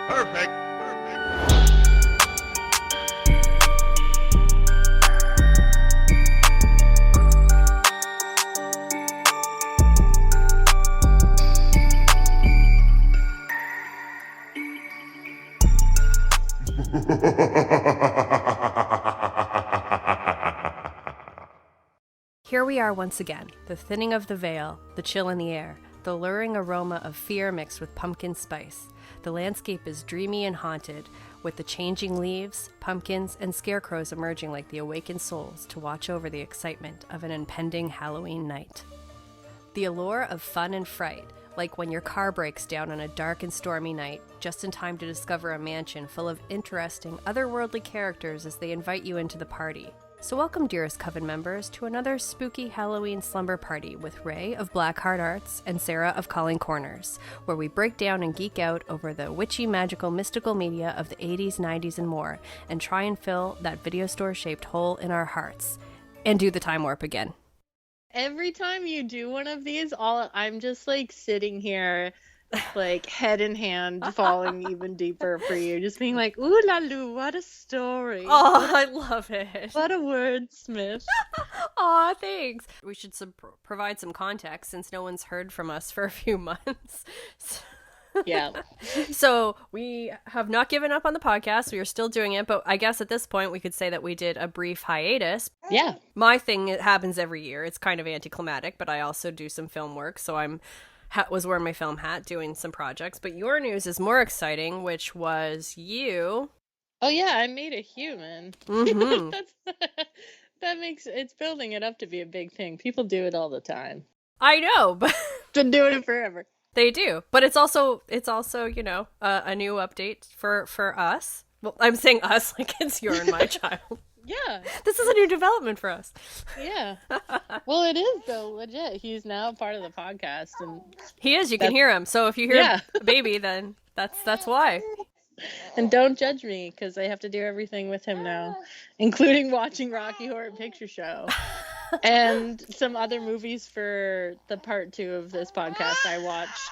Perfect. Here we are once again, the thinning of the veil, the chill in the air, the luring aroma of fear mixed with pumpkin spice. The landscape is dreamy and haunted, with the changing leaves, pumpkins, and scarecrows emerging like the awakened souls to watch over the excitement of an impending Halloween night. The allure of fun and fright, like when your car breaks down on a dark and stormy night, just in time to discover a mansion full of interesting, otherworldly characters as they invite you into the party. So welcome, dearest Coven members, to another spooky Halloween slumber party with Rae of Black Heart Arts and Sarah of Calling Corners, where we break down and geek out over the witchy, magical, mystical media of the 80s, 90s, and more, and try and fill that video store-shaped hole in our hearts, and do the time warp again. Every time you do one of these, I'm just like sitting here, like head in hand, falling even deeper for you, just being like, ooh la loo, what a story. Oh, I love it. What a wordsmith. Aw, thanks. We should provide some context since no one's heard from us for a few months. Yeah. So we have not given up on the podcast. We are still doing it, but I guess at this point we could say that we did a brief hiatus. Yeah. My thing, it happens every year. It's kind of anticlimactic, but I also do some film work, so was wearing my film hat doing some projects. But your news is more exciting, which was you. Oh yeah, I made a human. Mm-hmm. It's building it up to be a big thing. People do it all the time. I know, but Been doing it forever. They do, but it's also you know, a new update for us. Well, I'm saying us like it's your and my child. Yeah. This is a new development for us. Yeah. Well, it is though, legit. He's now part of the podcast, and he is. You can hear him. So if you hear a baby, then that's why. And don't judge me, because I have to do everything with him now, including watching Rocky Horror Picture Show. And some other movies for the part 2 of this podcast I watched.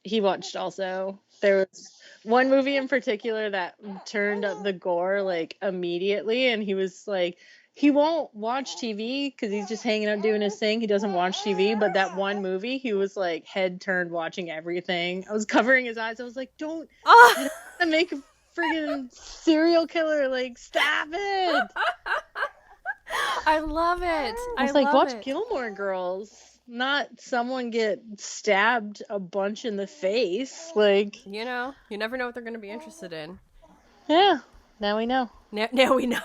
He watched also. There was one movie in particular that turned up the gore like immediately, and he was like, he won't watch TV because he's just hanging out doing his thing. He doesn't watch TV, but that one movie, he was like head turned watching everything. I was covering his eyes. I was like, don't make a friggin' serial killer. Like, stop it. I love it. I was like, watch Gilmore Girls, not someone get stabbed a bunch in the face. Like, you know, you never know what they're going to be interested in. Yeah, now we know. Now we know.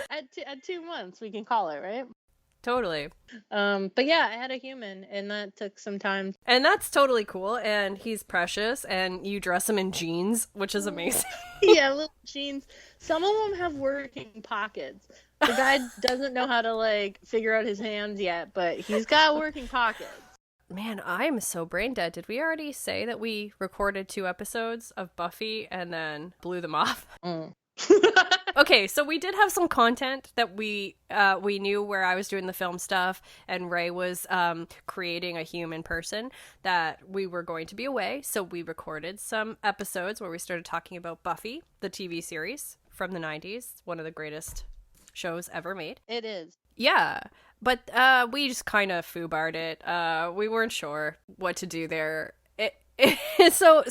At 2 months, we can call it, right? Totally. But yeah, I had a human, and that took some time. And that's totally cool, and he's precious, and you dress him in jeans, which is amazing. Yeah, little jeans. Some of them have working pockets. The guy doesn't know how to, like, figure out his hands yet, but he's got working pockets. Man, I'm so brain dead. Did we already say that we recorded 2 episodes of Buffy and then blew them off? Okay, so we did have some content that we knew where I was doing the film stuff and Rae was creating a human person that we were going to be away. So we recorded some episodes where we started talking about Buffy, the TV series from the 90s, one of the greatest shows ever made. It is. Yeah, but we just kind of foobarred it. We weren't sure what to do there. So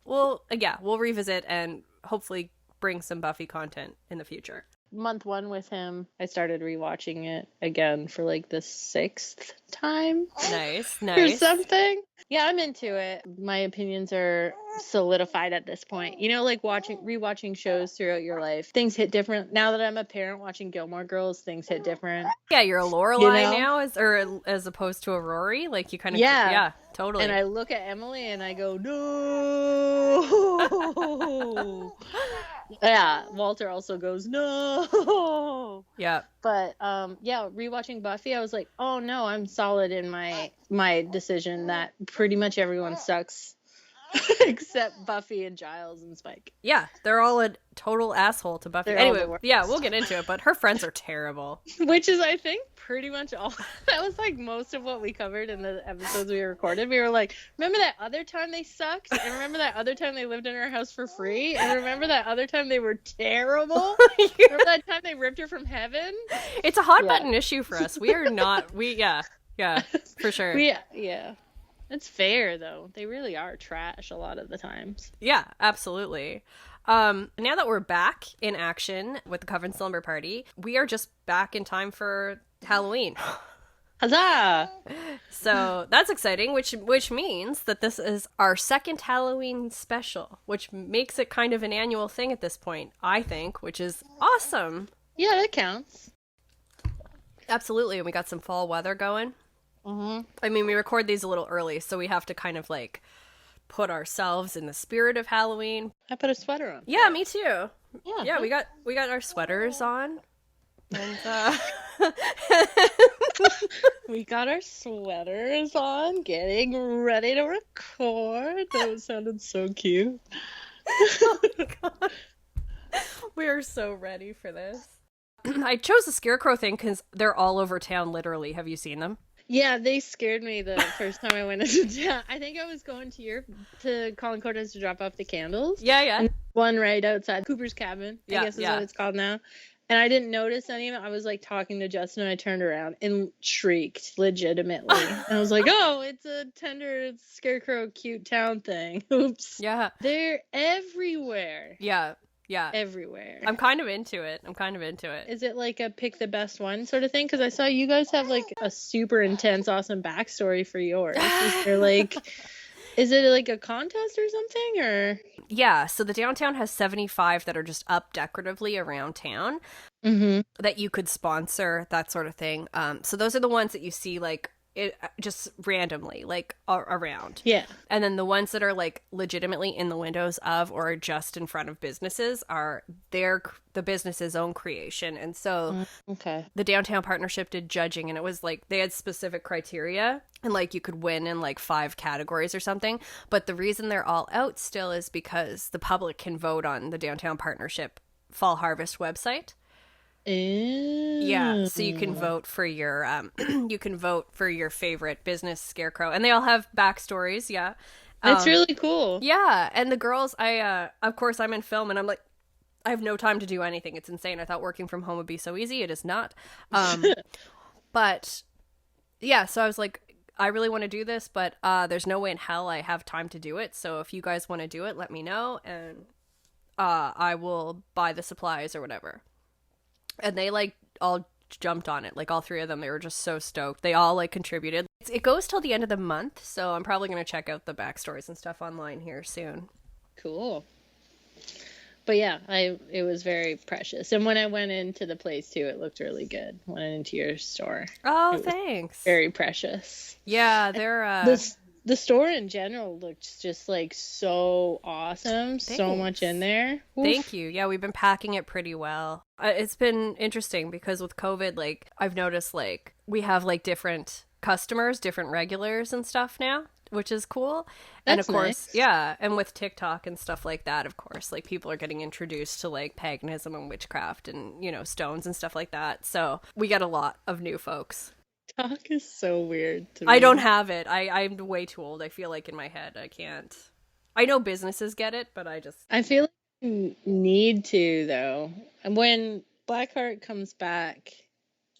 we'll revisit and hopefully bring some Buffy content in the future. Month 1 with him, I started rewatching it again for like the 6th time. Nice. Or something. Yeah, I'm into it. My opinions are solidified at this point. You know, like rewatching shows throughout your life. Things hit different. Now that I'm a parent watching Gilmore Girls, things hit different. Yeah, you're a Lorelai now as opposed to a Rory. Like you kind of yeah, totally. And I look at Emily and I go, no. Yeah, Walter also goes, no. Yeah. But rewatching Buffy, I was like, oh no, I'm solid in my decision that pretty much everyone sucks Except Buffy and Giles and Spike. Yeah, they're all a total asshole to Buffy. They're all Anyway, the worst. yeah, we'll get into it, but her friends are terrible. Which is, I think, pretty much all. That was like most of what we covered in the episodes we recorded. We were like, remember that other time they sucked? And remember that other time they lived in our house for free? And remember that other time they were terrible? Remember that time they ripped her from heaven? It's a hot button issue for us. We are not, yeah, for sure. Yeah. It's fair, though. They really are trash a lot of the times. Yeah, absolutely. Now that we're back in action with the Coven Slumber Party, we are just back in time for Halloween. Huzzah! So that's exciting, which means that this is our second Halloween special, which makes it kind of an annual thing at this point, I think, which is awesome. Yeah, that counts. Absolutely, and we got some fall weather going. Mm-hmm. I mean, we record these a little early, so we have to kind of like put ourselves in the spirit of Halloween. I put a sweater on. Yeah, me too. Yeah, we got our sweaters on, and we got our sweaters on, getting ready to record. That sounded so cute. Oh my God. We are so ready for this. I chose the scarecrow thing because they're all over town, literally. Have you seen them? Yeah, they scared me the first time I went into town. I think I was going to Colin Cortez to drop off the candles. Yeah. And one right outside Cooper's cabin, I guess is what it's called now. And I didn't notice any of it. I was like talking to Justin and I turned around and shrieked legitimately. And I was like, oh, it's a tender scarecrow cute town thing. Oops. Yeah. They're everywhere. Yeah. Everywhere. I'm kind of into it. Is it like a pick the best one sort of thing? Because I saw you guys have like a super intense, awesome backstory for yours. Is it like a contest or something, or? Yeah, so the downtown has 75 that are just up decoratively around town that you could sponsor, that sort of thing. So those are the ones that you see like just randomly, like around. Yeah. And then the ones that are like legitimately in the windows of or just in front of businesses are the business's own creation. And so the downtown partnership did judging, and it was like they had specific criteria, and like you could win in like 5 categories or something. But the reason they're all out still is because the public can vote on the downtown partnership Fall Harvest website. Yeah, so you can vote for your favorite business scarecrow, and they all have backstories. Yeah, that's really cool. Yeah, and the girls, of course I'm in film, and I'm like, I have no time to do anything. It's insane. I thought working from home would be so easy. It is not. But yeah, so I was like, I really want to do this, but there's no way in hell I have time to do it. So if you guys want to do it, let me know, and I will buy the supplies or whatever. And they like all jumped on it, like all 3 of them. They were just so stoked. They all like contributed. It goes till the end of the month, so I'm probably going to check out the backstories and stuff online here soon. Cool. But yeah, it was very precious. And when I went into the place too, it looked really good. Went into your store. Oh, thanks. Very precious. Yeah, they're the store in general looked just like so awesome. Thanks. So much in there. Oof. Thank you. Yeah, we've been packing it pretty well. It's been interesting because with COVID, like I've noticed like we have like different customers, different regulars and stuff now, which is cool. And of course, nice. Yeah, and with TikTok and stuff like that, of course, like people are getting introduced to like paganism and witchcraft and, you know, stones and stuff like that. So we get a lot of new folks. TikTok is so weird to me. I don't have it. I'm way too old. I feel like in my head I can't. I know businesses get it, but I feel like you need to, though. And when Blackheart comes back,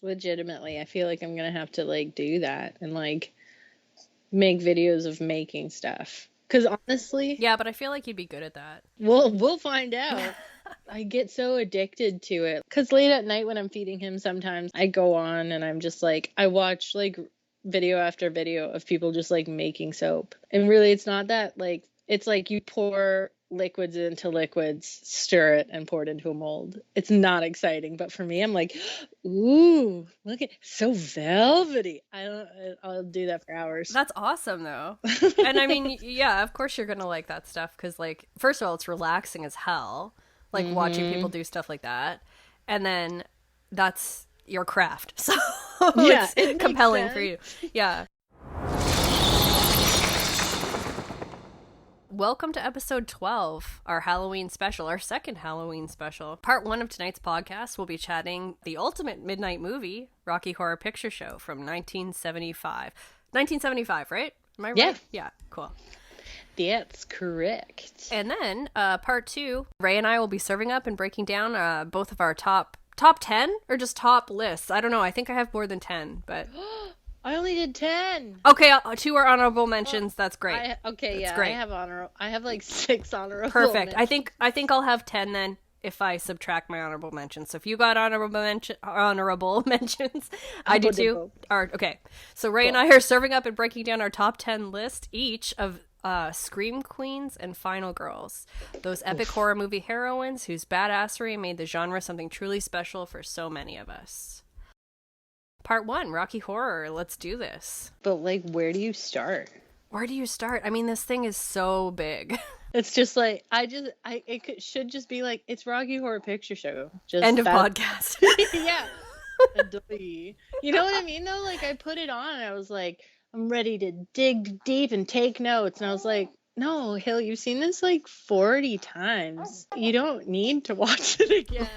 legitimately, I feel like I'm gonna have to like do that and like make videos of making stuff. Because honestly, yeah, but I feel like you'd be good at that. We'll find out. I get so addicted to it because late at night when I'm feeding him, sometimes I go on and I'm just like, I watch like video after video of people just like making soap. And really it's not that, like, it's like you pour liquids into liquids, stir it, and pour it into a mold. It's not exciting, but for me, I'm like, ooh, look at so velvety. I'll do that for hours. That's awesome though. And I mean, yeah, of course you're gonna like that stuff because, like, first of all, it's relaxing as hell. Like watching people do stuff like that, and then that's your craft, so yeah, it's compelling for you. Yeah. welcome to episode 12, our Halloween special, our second Halloween special. Part 1 of tonight's podcast, we'll be chatting the ultimate midnight movie, Rocky Horror Picture Show from 1975. 1975, right? Am I right? Yeah. Yeah, cool. That's correct. And then, part 2, Rae and I will be serving up and breaking down both of our top 10 or just top lists. I don't know. I think I have more than 10, but... I only did 10. Okay, 2 are honorable mentions. That's great. That's great. I have like 6 honorable Perfect. mentions. I think I'll have 10 then if I subtract my honorable mentions. So if you got honorable mentions, I do too. Okay. So Rae and I are serving up and breaking down our top 10 list each of Scream Queens and Final Girls. Those epic horror movie heroines whose badassery made the genre something truly special for so many of us. Part 1, Rocky Horror. Let's do this. But like, where do you start? Where do you start? I mean, this thing is so big. It's just like, should just be like, it's Rocky Horror Picture Show. Just End of podcast. Yeah. You know what I mean though? Like, I put it on and I was like, I'm ready to dig deep and take notes. And I was like, no, Hill, you've seen this like 40 times. You don't need to watch it again.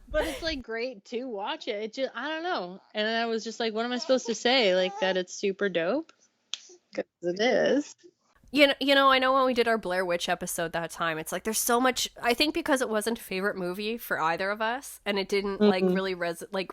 But it's like great to watch it. It just, I don't know. And then I was just like, what am I supposed to say? Like that it's super dope? Because it is. You know, I know when we did our Blair Witch episode that time, it's like there's so much. I think because it wasn't a favorite movie for either of us, and it didn't like really like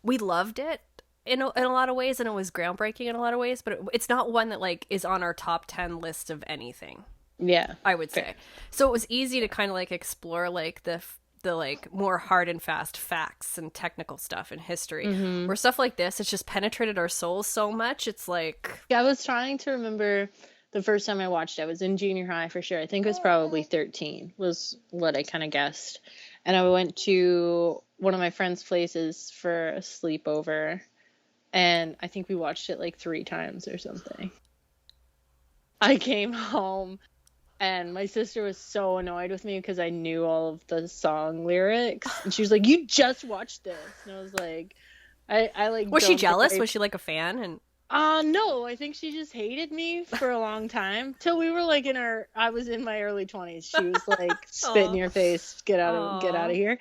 we loved it in a lot of ways, and it was groundbreaking in a lot of ways, but it's not one that like is on our top 10 list of anything. Yeah, I would say. So it was easy to kind of like explore like the like more hard and fast facts and technical stuff in history. Where stuff like this, it's just penetrated our souls so much. It's like, I was trying to remember the first time I watched it. I was in junior high for sure. I think it was probably 13 was what I kind of guessed. And I went to one of my friend's places for a sleepover, and I think we watched it like 3 times or something. I came home and my sister was so annoyed with me because I knew all of the song lyrics. And she was like, you just watched this. And I was like, I like. Was she jealous? Was she like a fan? And no, I think she just hated me for a long time. Till we were like I was in my early 20s. She was like, spit in your face, get out of here.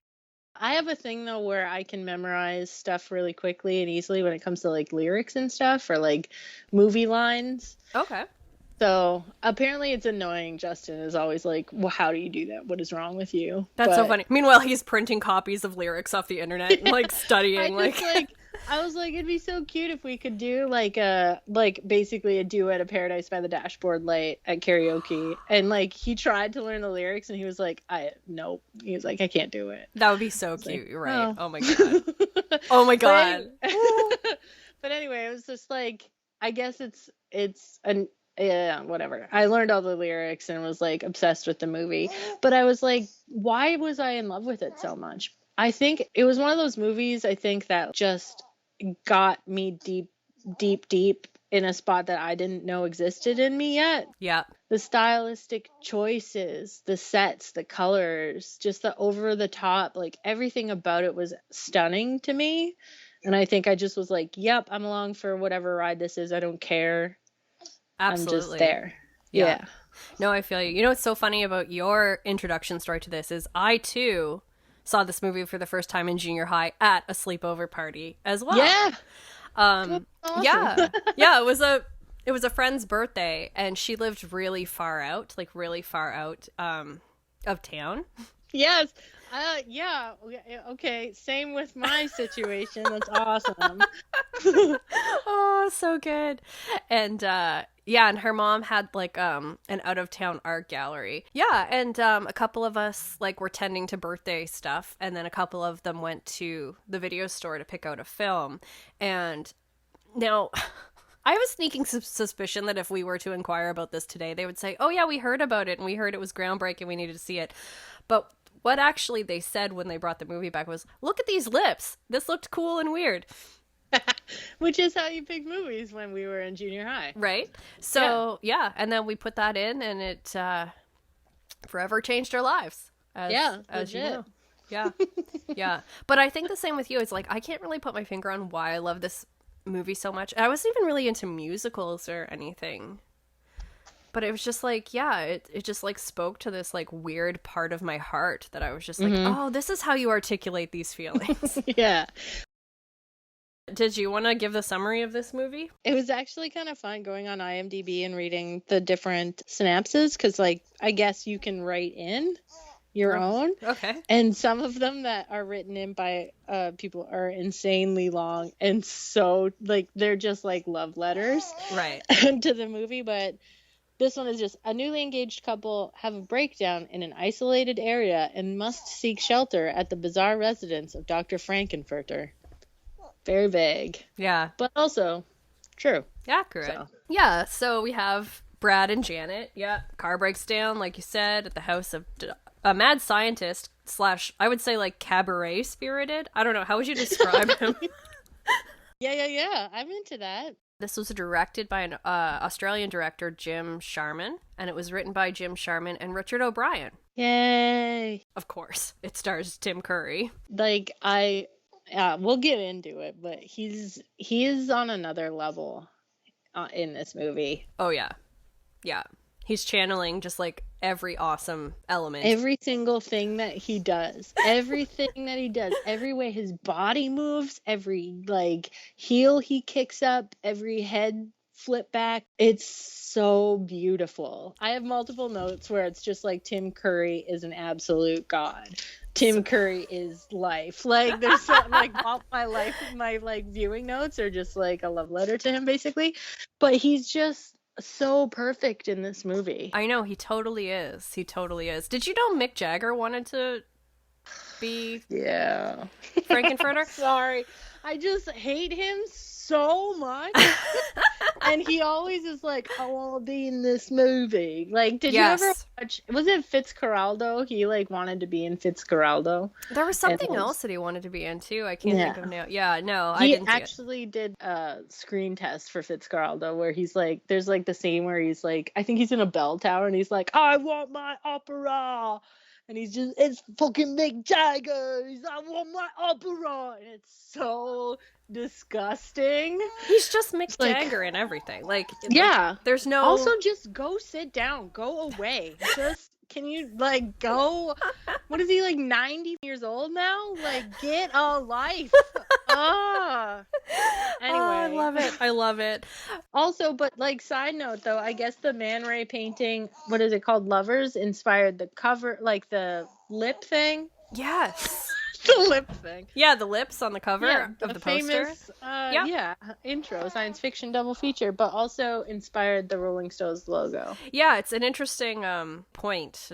I have a thing though where I can memorize stuff really quickly and easily when it comes to like lyrics and stuff or like movie lines. Okay. So apparently it's annoying. Justin is always like, well, how do you do that? What is wrong with you? That's so funny. Meanwhile, he's printing copies of lyrics off the internet and like studying. I was like, it'd be so cute if we could do like basically a duet of Paradise by the Dashboard Light at karaoke. And like he tried to learn the lyrics and he was like, nope. He was like, I can't do it. That would be so cute. Like, You're right. Oh my God. Oh my God. But anyway, it was just like, I guess whatever. I learned all the lyrics and was like obsessed with the movie. But I was like, why was I in love with it so much? I think it was one of those movies, I think, that just got me deep in a spot that I didn't know existed in me yet. Yeah. The stylistic choices, the sets, the colors, just the over the top, like everything about it was stunning to me. And I think I just was like, yep, I'm along for whatever ride this is. I don't care. Absolutely. I'm just there. Yeah. No, I feel you. You know what's so funny about your introduction story to this is I too saw this movie for the first time in junior high at a sleepover party as well. Yeah. Awesome. Yeah. It was a friend's birthday and she lived really far out of town. Yes. Yeah. Okay. Same with my situation. That's awesome. Oh, so good. And and her mom had like an out of town art gallery. Yeah, and a couple of us like were tending to birthday stuff, and then a couple of them went to the video store to pick out a film. And now I have a sneaking suspicion that if we were to inquire about this today, they would say, "Oh yeah, we heard about it and we heard it was groundbreaking. We needed to see it." But what actually they said when they brought the movie back was, "Look at these lips. This looked cool and weird." Which is how you pick movies when we were in junior high. Right? So, yeah. And then we put that in and it forever changed our lives. As you know. Yeah. Yeah. But I think the same with you. It's like, I can't really put my finger on why I love this movie so much. I wasn't even really into musicals or anything. But it was just like, yeah, it just like spoke to this like weird part of my heart that I was just like, oh, this is how you articulate these feelings. Yeah. Did you want to give the summary of this movie? It was actually kind of fun going on IMDb and reading the different synopses, because like I guess you can write in your own. Okay. And some of them that are written in by people are insanely long, and so like they're just like love letters Right. to the movie. But this one is just: a newly engaged couple have a breakdown in an isolated area and must seek shelter at the bizarre residence of Dr. Frankenfurter. Very vague. Yeah. But also true. Accurate. So. Yeah, so we have Brad and Janet. Yeah, car breaks down, like you said, at the house of a mad scientist / I would say like cabaret spirited. I don't know. How would you describe him? Yeah. I'm into that. This was directed by an Australian director, Jim Sharman, and it was written by Jim Sharman and Richard O'Brien. Yay. Of course, it stars Tim Curry. Like, we'll get into it, but he is on another level in this movie. Oh, yeah. Yeah. He's channeling just like every awesome element. Every single thing that he does. Everything that he does. Every way his body moves. Every like heel he kicks up. Every head flip back. It's so beautiful. I have multiple notes where it's just like Tim Curry is an absolute god. Tim Curry is life. Like there's like all my like viewing notes are just like a love letter to him basically. But he's just so perfect in this movie. I know, he totally is. He totally is. Did you know Mick Jagger wanted to be Frankenfurter? Sorry. I just hate him so much. And he always is like, I want to be in this movie. Like, did you ever watch, was it Fitzcarraldo? He like wanted to be in Fitzcarraldo. There was something else that he wanted to be in too. I can't think of now. Yeah, no, I didn't. He actually did a screen test for Fitzcarraldo where he's like, there's like the scene where he's like, I think he's in a bell tower and he's like, I want my opera. And he's just, it's fucking Mick Jagger. I want my opera. And it's so disgusting. He's just Mick Jagger and everything. Like, there's no. Also, just go sit down. Go away. Just, can you, like, go? What is he, like, 90 years old now? Like, get a life. Anyway. Oh, I love it. Also, but, like, side note, though, I guess the Man Ray painting, what is it called? Lovers, inspired the cover, like, the lip thing. Yes. The lip thing. Yeah, the lips on the cover of the poster. Famous, intro, science fiction double feature, but also inspired the Rolling Stones logo. Yeah, it's an interesting point.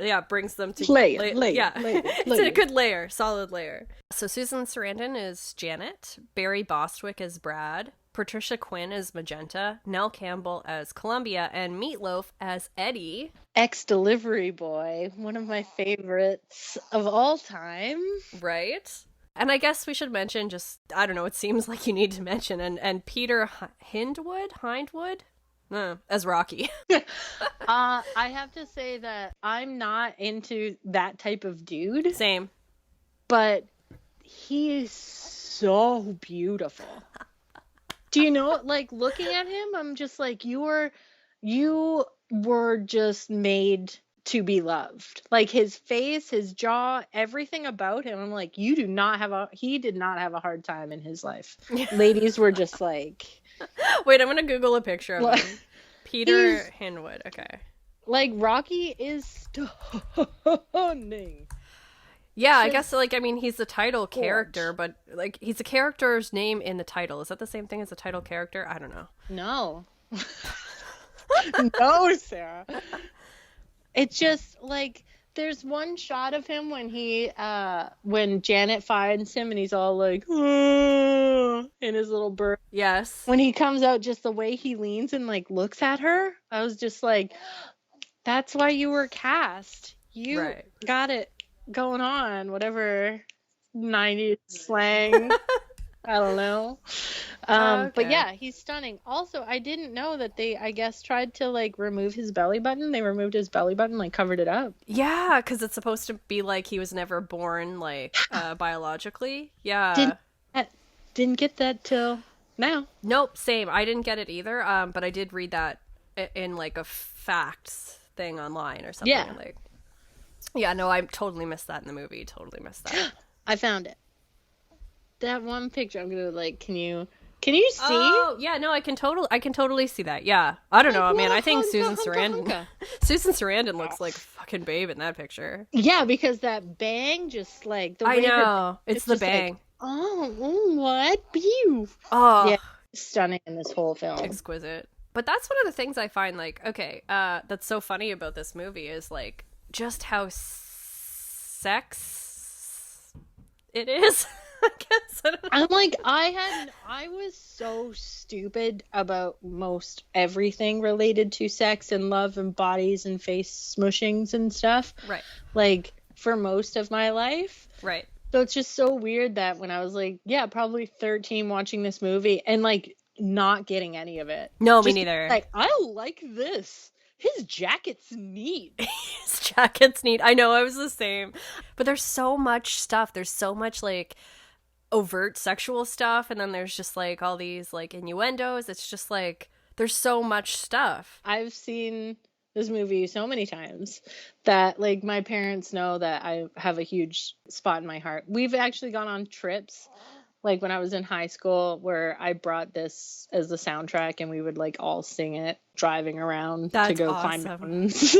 Yeah, brings them to layer. It's a good layer, solid layer. So Susan Sarandon is Janet, Barry Bostwick is Brad, Patricia Quinn as Magenta, Nell Campbell as Columbia, and Meatloaf as Eddie. Ex-Delivery Boy, one of my favorites of all time. Right? And I guess we should mention just, I don't know, it seems like you need to mention, and Peter Hindwood? As Rocky. I have to say that I'm not into that type of dude. Same. But he is so beautiful. Do you know, like, looking at him, I'm just like, you were just made to be loved. Like, his face, his jaw, everything about him, I'm like, he did not have a hard time in his life. Ladies were just like... Wait, I'm going to Google a picture of him. Peter Hindwood, okay. Like, Rocky is stunning. Yeah, I guess, like, I mean, he's the title character, but, like, he's a character's name in the title. Is that the same thing as the title character? I don't know. No. No, Sarah. It's just, like, there's one shot of him when Janet finds him and he's all like, in his little bird. Yes. When he comes out, just the way he leans and, like, looks at her, I was just like, that's why you were cast. You got it going on, whatever 90s slang. I don't know. Okay. But yeah, he's stunning. Also, I didn't know that they, I guess, tried to like remove his belly button. They removed his belly button, like covered it up. Yeah, because it's supposed to be like he was never born, like, biologically. Yeah. Didn't get that till now. Nope, same. I didn't get it either. But I did read that in like a facts thing online or something. Yeah. Like, yeah, no, I totally missed that in the movie. Totally missed that. I found it. That one picture. I'm gonna like. Can you see? Oh, yeah, no, I can totally see that. Yeah, I don't know, man. I think Susan Sarandon looks like a fucking babe in that picture. Yeah, because that bang just like the way I know it's the bang. Like, oh, what beautiful. Oh, yeah, stunning in this whole film. Exquisite. But that's one of the things I find like that's so funny about this movie is like just how sex it is. I guess. I don't know. I'm like, I was so stupid about most everything related to sex and love and bodies and face smushings and stuff. Right. Like, for most of my life. Right. So it's just so weird that when I was like, yeah, probably 13 watching this movie and like not getting any of it. No, me neither. Like, I like this. His jacket's neat. His jacket's neat. I know, I was the same. But there's so much stuff. There's so much like overt sexual stuff, and then there's just like all these like innuendos. It's just like there's so much stuff. I've seen this movie so many times that like my parents know that I have a huge spot in my heart. We've actually gone on trips like when I was in high school where I brought this as the soundtrack and we would like all sing it driving around to go climb mountains.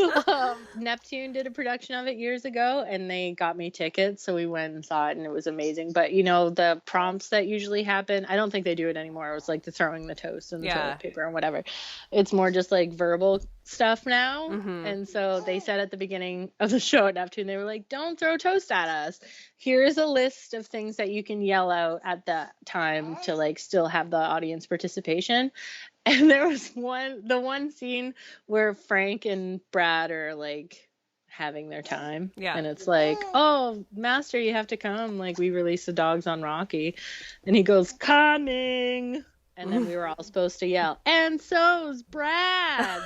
Neptune did a production of it years ago and they got me tickets, so we went and saw it and it was amazing. But you know, the prompts that usually happen, I don't think they do it anymore. It was like the throwing the toast and the toilet paper and whatever. It's more just like verbal stuff now. Mm-hmm. And so they said at the beginning of the show at Neptune, they were like, don't throw toast at us. Here's a list of things that you can yell out at that time to like still have the audience participation. And there was the one scene where Frank and Brad are like having their time. Yeah. And it's like, oh, Master, you have to come. Like, we released the dogs on Rocky. And he goes, coming. And then we were all supposed to yell, and so's Brad.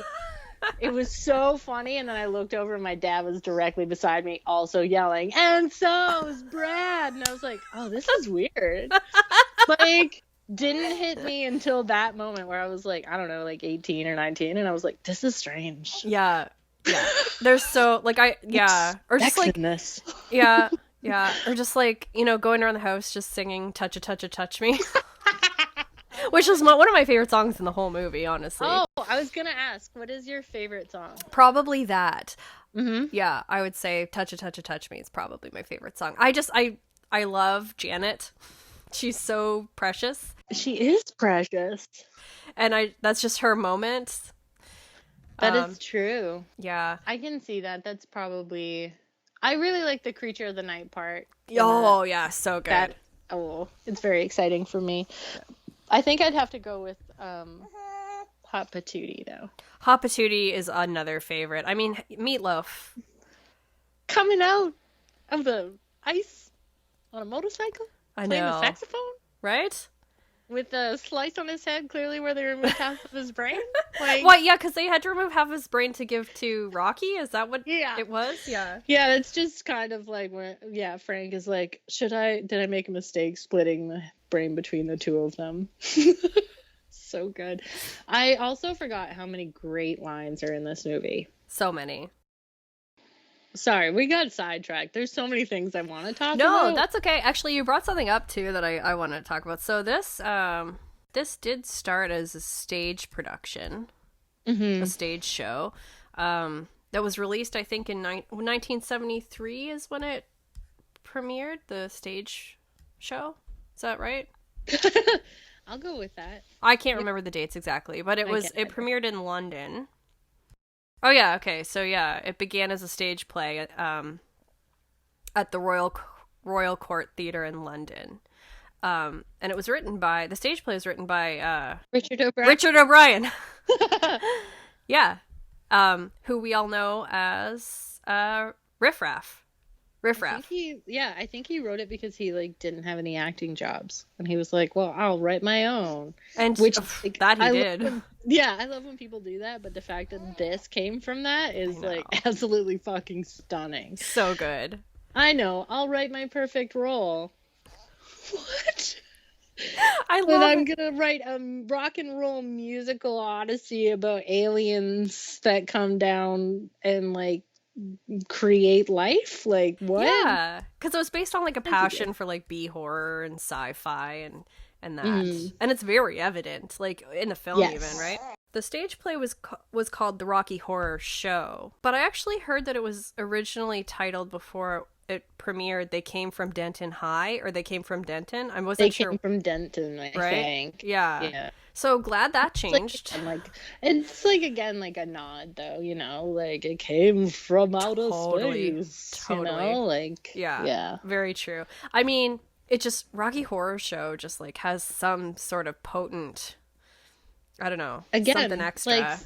It was so funny. And then I looked over and my dad was directly beside me also yelling, and so's Brad. And I was like, oh, this is weird. Like, didn't hit me until that moment where I was like, I don't know, like 18 or 19. And I was like, this is strange. Yeah. Yeah. There's so, like, or just like, this. Yeah. Yeah. Or just like, you know, going around the house just singing Touch a Touch a Touch Me. Which is one of my favorite songs in the whole movie, honestly. Oh, I was going to ask, what is your favorite song? Probably that. Mm-hmm. Yeah, I would say Touch a Touch a Touch Me is probably my favorite song. I love Janet. She's so precious. She is precious. And that's just her moment. That is true. Yeah. I can see that. That's probably... I really like the Creature of the Night part. Oh, yeah, so good. It's very exciting for me. Yeah. I think I'd have to go with Hot Patootie, though. Hot Patootie is another favorite. I mean, Meatloaf. Coming out of the ice on a motorcycle? I playing know. the saxophone? Right? With a slice on his head, clearly where they removed half of his brain? Like, what? Yeah, because they had to remove half of his brain to give to Rocky? Is that what it was? Yeah. Yeah, it's just kind of like when, Frank is like, did I make a mistake splitting the brain between the two of them? So good. I also forgot how many great lines are in this movie. So many. Sorry, we got sidetracked. There's so many things I want to talk about. No, that's okay. Actually, you brought something up, too, that I want to talk about. So this did start as a stage production, a stage show, that was released, I think, in 1973 is when it premiered, the stage show. Is that right? I'll go with that. I can't remember the dates exactly, but it premiered in London. Oh, yeah, okay. So, yeah, it began as a stage play at the Royal Court Theatre in London. And it was the stage play was written by Richard O'Brien. Richard O'Brien. Yeah. Who we all know as Riff Raff. I think he wrote it because he like didn't have any acting jobs, and he was like, "Well, I'll write my own." And which that he did. I love when people do that, but the fact that this came from that is like absolutely fucking stunning. So good. I know. I'll write my perfect role. What? I Then love I'm it. gonna write a rock and roll musical odyssey about aliens that come down and like create life. Like what? Yeah, because it was based on like a That's a good. passion for like B horror and sci-fi and that, Mm, and it's very evident, like in the film even, yes. right? The stage play was called The Rocky Horror Show, but I actually heard that it was originally titled before it premiered. They came from Denton High, or they came from Denton. I They wasn't came sure, from Denton, I right? think. Yeah. Yeah. So glad that It's like changed. again, like it's like again like a nod though, like it came from outer Totally, space, totally. like Yeah, yeah. very true. I mean, it just Rocky Horror Show just like has some sort of potent, I don't know, something Again, like extra.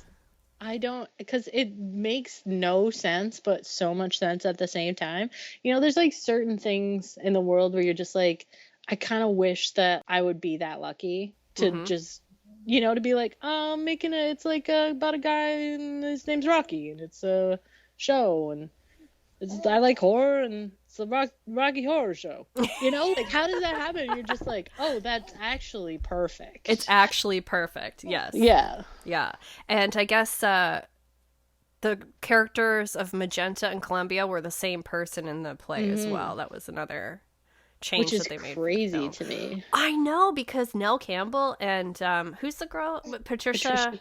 I don't, because it makes no sense, but so much sense at the same time. There's like certain things in the world where you're just like, I kind of wish that I would be that lucky to Mm-hmm. just, to be like, oh, I'm making it's like about a guy and his name's Rocky and it's a show and I like horror and it's a Rocky Horror Show. Like how does that happen? You're just like, oh, that's actually It's perfect. actually perfect. Yes. Yeah. Yeah. And I guess the characters of Magenta and Columbia were the same person in the play as Hmm. well. That was another Which change is that they made for the crazy film. to me. I know, because Nell Campbell and who's the girl? Patricia Patricia.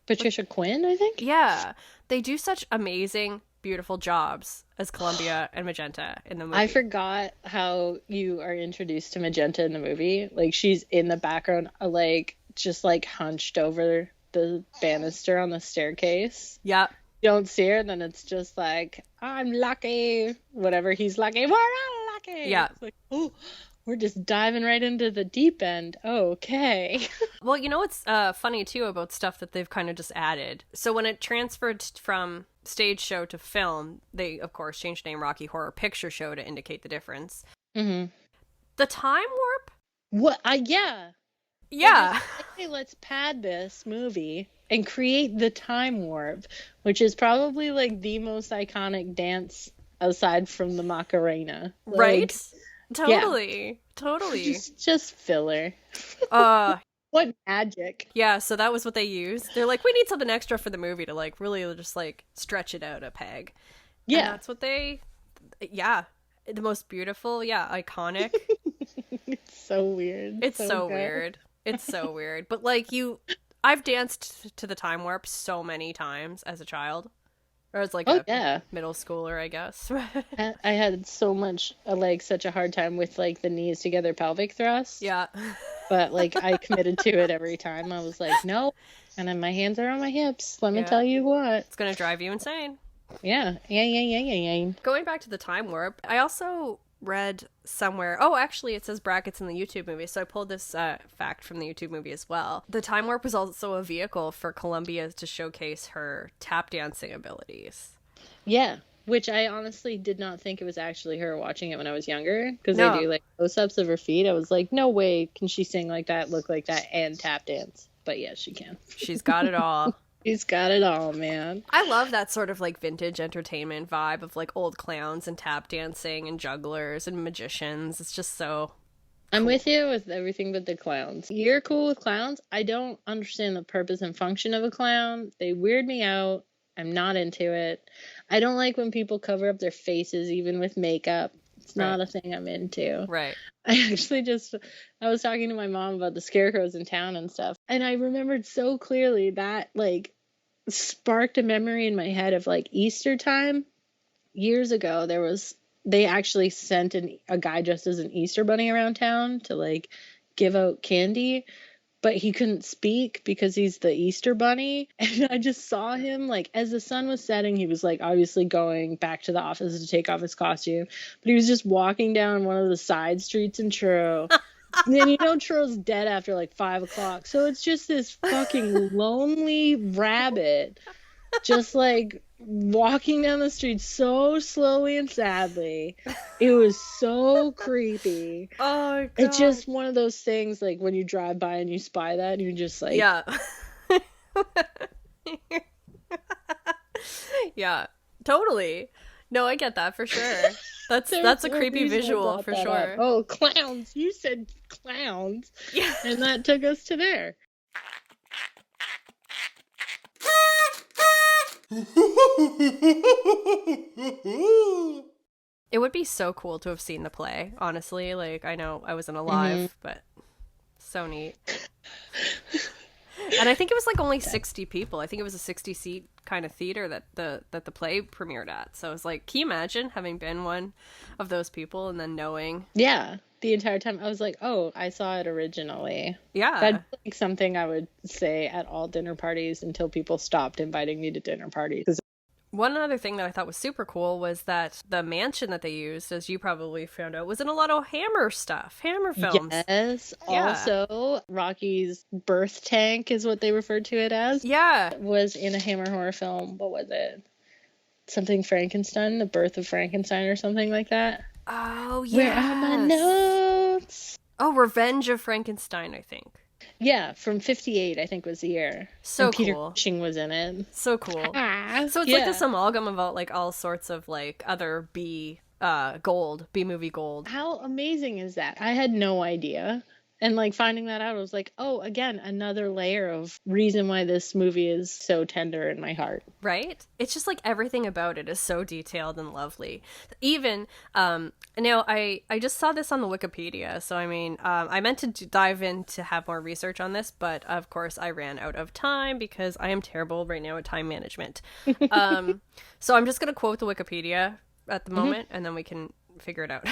Patricia Quinn, I think. Yeah, they do such amazing, beautiful jobs as Columbia and Magenta in the I movie. forgot how you are introduced to Magenta in the movie. Like she's in the background, like just like hunched over the banister on the staircase. Yeah, You don't see her, and then it's just like, I'm lucky. Whatever he's lucky, we're all lucky. yeah. It's like, oh, we're just diving right into the deep end. Okay. Well, you know what's funny too about stuff that they've kind of just added. So when it transferred from stage show to film, they of course changed the name Rocky Horror Picture Show to indicate the difference. Hmm. The time warp? What? Yeah. They're just Yeah. like, hey, let's pad this movie and create the time warp, which is probably like the most iconic dance aside from the Macarena. Right? Like, yeah, Totally. Totally. just filler. Uh What magic. yeah, so that was what they used. They're like, we need something extra for the movie to like really just like stretch it out a peg. And Yeah. that's what they, yeah, the most beautiful, yeah, iconic. It's so weird. It's So so good. weird. It's so weird. But like I've danced to the time warp so many times as a child, or as like Oh a yeah. middle schooler, I guess. I had so much like such a hard time with like the knees together pelvic thrust, Yeah. but like I committed to it every time. I was like, no, and then my hands are on my hips. Let me Yeah. tell you what. It's gonna drive you insane. Yeah. Yeah. Going back to the time warp, I also read somewhere. Oh, actually, it says brackets in the YouTube movie. So I pulled this fact from the YouTube movie as well. The time warp was also a vehicle for Columbia to showcase her tap dancing abilities. Yeah, which I honestly did not think it was actually her watching it when I was younger, because they No, do like close-ups of her feet. I was like, no way can she sing like that, look like that, and tap dance. But yes, she can. she's got it all. She's got it all, man. I love that sort of like vintage entertainment vibe of like old clowns and tap dancing and jugglers and magicians. It's just so I'm cool. with you with everything but the clowns. You're cool with clowns. I don't understand the purpose and function of a clown. They weird me out. I'm not into it. I don't like when people cover up their faces even with makeup. It's Right. not a thing I'm into. Right. I was talking to my mom about the scarecrows in town and stuff, and I remembered so clearly that like sparked a memory in my head of like Easter time. Years ago, they actually sent a guy dressed as an Easter bunny around town to like give out candy, but he couldn't speak because he's the Easter bunny. And I just saw him like as the sun was setting, he was like obviously going back to the office to take off his costume, but he was just walking down one of the side streets in Truro. And then Truro's dead after like 5 o'clock. So it's just this fucking lonely rabbit just like walking down the street so slowly and sadly. It was so creepy. Oh my It's god. just one of those things like when you drive by and you spy that and you're just like, Yeah. Yeah. Totally. No, I get that for sure. That's a no creepy reason I visual brought for that up. sure. Oh, clowns. You said clowns. Yeah. And that took us to there. It would be so cool to have seen the play, honestly. Like, I know I wasn't alive, Mm-hmm. but so neat. And I think it was like only 60 people. I think it was a 60-seat kind of theater that the play premiered at. So it was like, can you imagine having been one of those people and then knowing? Yeah, the entire time I was like, oh, I saw it originally. Yeah. That's like something I would say at all dinner parties until people stopped inviting me to dinner parties. 'Cause One other thing that I thought was super cool was that the mansion that they used, as you probably found out, was in a lot of Hammer stuff, Hammer films. yes, Yeah. also Rocky's birth tank is what they referred to it as. Yeah. Was in a Hammer horror film. What was it? Something Frankenstein, The Birth of Frankenstein or something like that. Oh, yeah. Where are my notes? Oh, Revenge of Frankenstein, I think. Yeah, from 58, I think was the year. So and Peter cool. Cushing was in it. So cool. So it's like this amalgam about like all sorts of like other B movie gold. How amazing is that? I had no idea. And like finding that out, I was like, oh, again, another layer of reason why this movie is so tender in my heart. Right? It's just like everything about it is so detailed and lovely. Even, now I just saw this on the Wikipedia, so I mean, I meant to dive in to have more research on this, but of course I ran out of time because I am terrible right now at time management. So I'm just going to quote the Wikipedia at the moment, and then we can figure it out.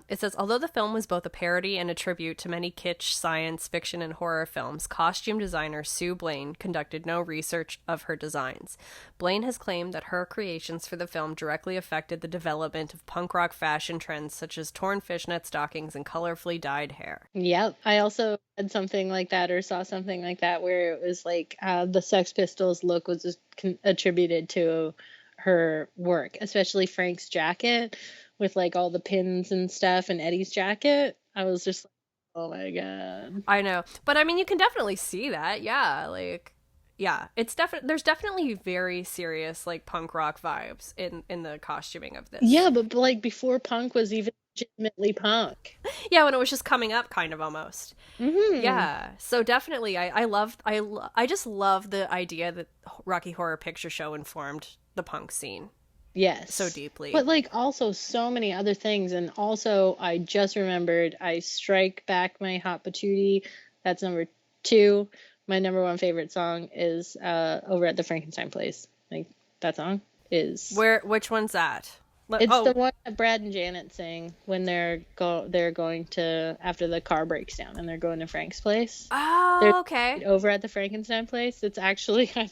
It says, although the film was both a parody and a tribute to many kitsch science fiction and horror films, costume designer Sue Blaine conducted no research of her designs. Blaine has claimed that her creations for the film directly affected the development of punk rock fashion trends such as torn fishnet stockings and colorfully dyed hair. Yep. I also had something like that or saw something like that where it was like the Sex Pistols look was just attributed to her work, especially Frank's jacket with like all the pins and stuff, and Eddie's jacket. I was just like, oh my god. I know, but I mean, you can definitely see that. Yeah, like, yeah, it's there's definitely very serious like punk rock vibes in the costuming of this. Yeah, but like before punk was even legitimately punk. Yeah, when it was just coming up, kind of almost. Mm-hmm. Yeah, so definitely, I just love the idea that Rocky Horror Picture Show informed the punk scene. Yes. So deeply. But like also so many other things. And also I just remembered I Strike Back My Hot Patootie. That's number 2. My number 1 favorite song is Over at the Frankenstein Place. Like that song is which one's that? It's the one that Brad and Janet sing when they're going to after the car breaks down and they're going to Frank's place. Oh, okay. Over at the Frankenstein place. It's actually I'm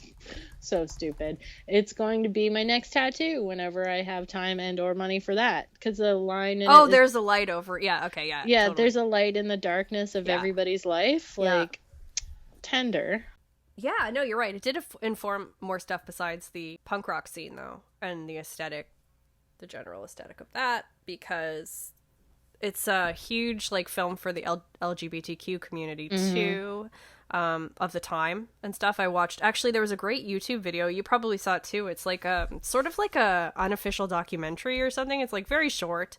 so stupid. It's going to be my next tattoo whenever I have time and or money for that. Because the line in there's a light over. Yeah. Okay. Yeah. Yeah. Totally. There's a light in the darkness of everybody's life. Like tender. Yeah. No, you're right. It did inform more stuff besides the punk rock scene though, and the aesthetic. The general aesthetic of that, because it's a huge like film for the LGBTQ community too, of the time and stuff. I watched, actually there was a great YouTube video, you probably saw it too. It's like a sort of like a unofficial documentary or something. It's like very short.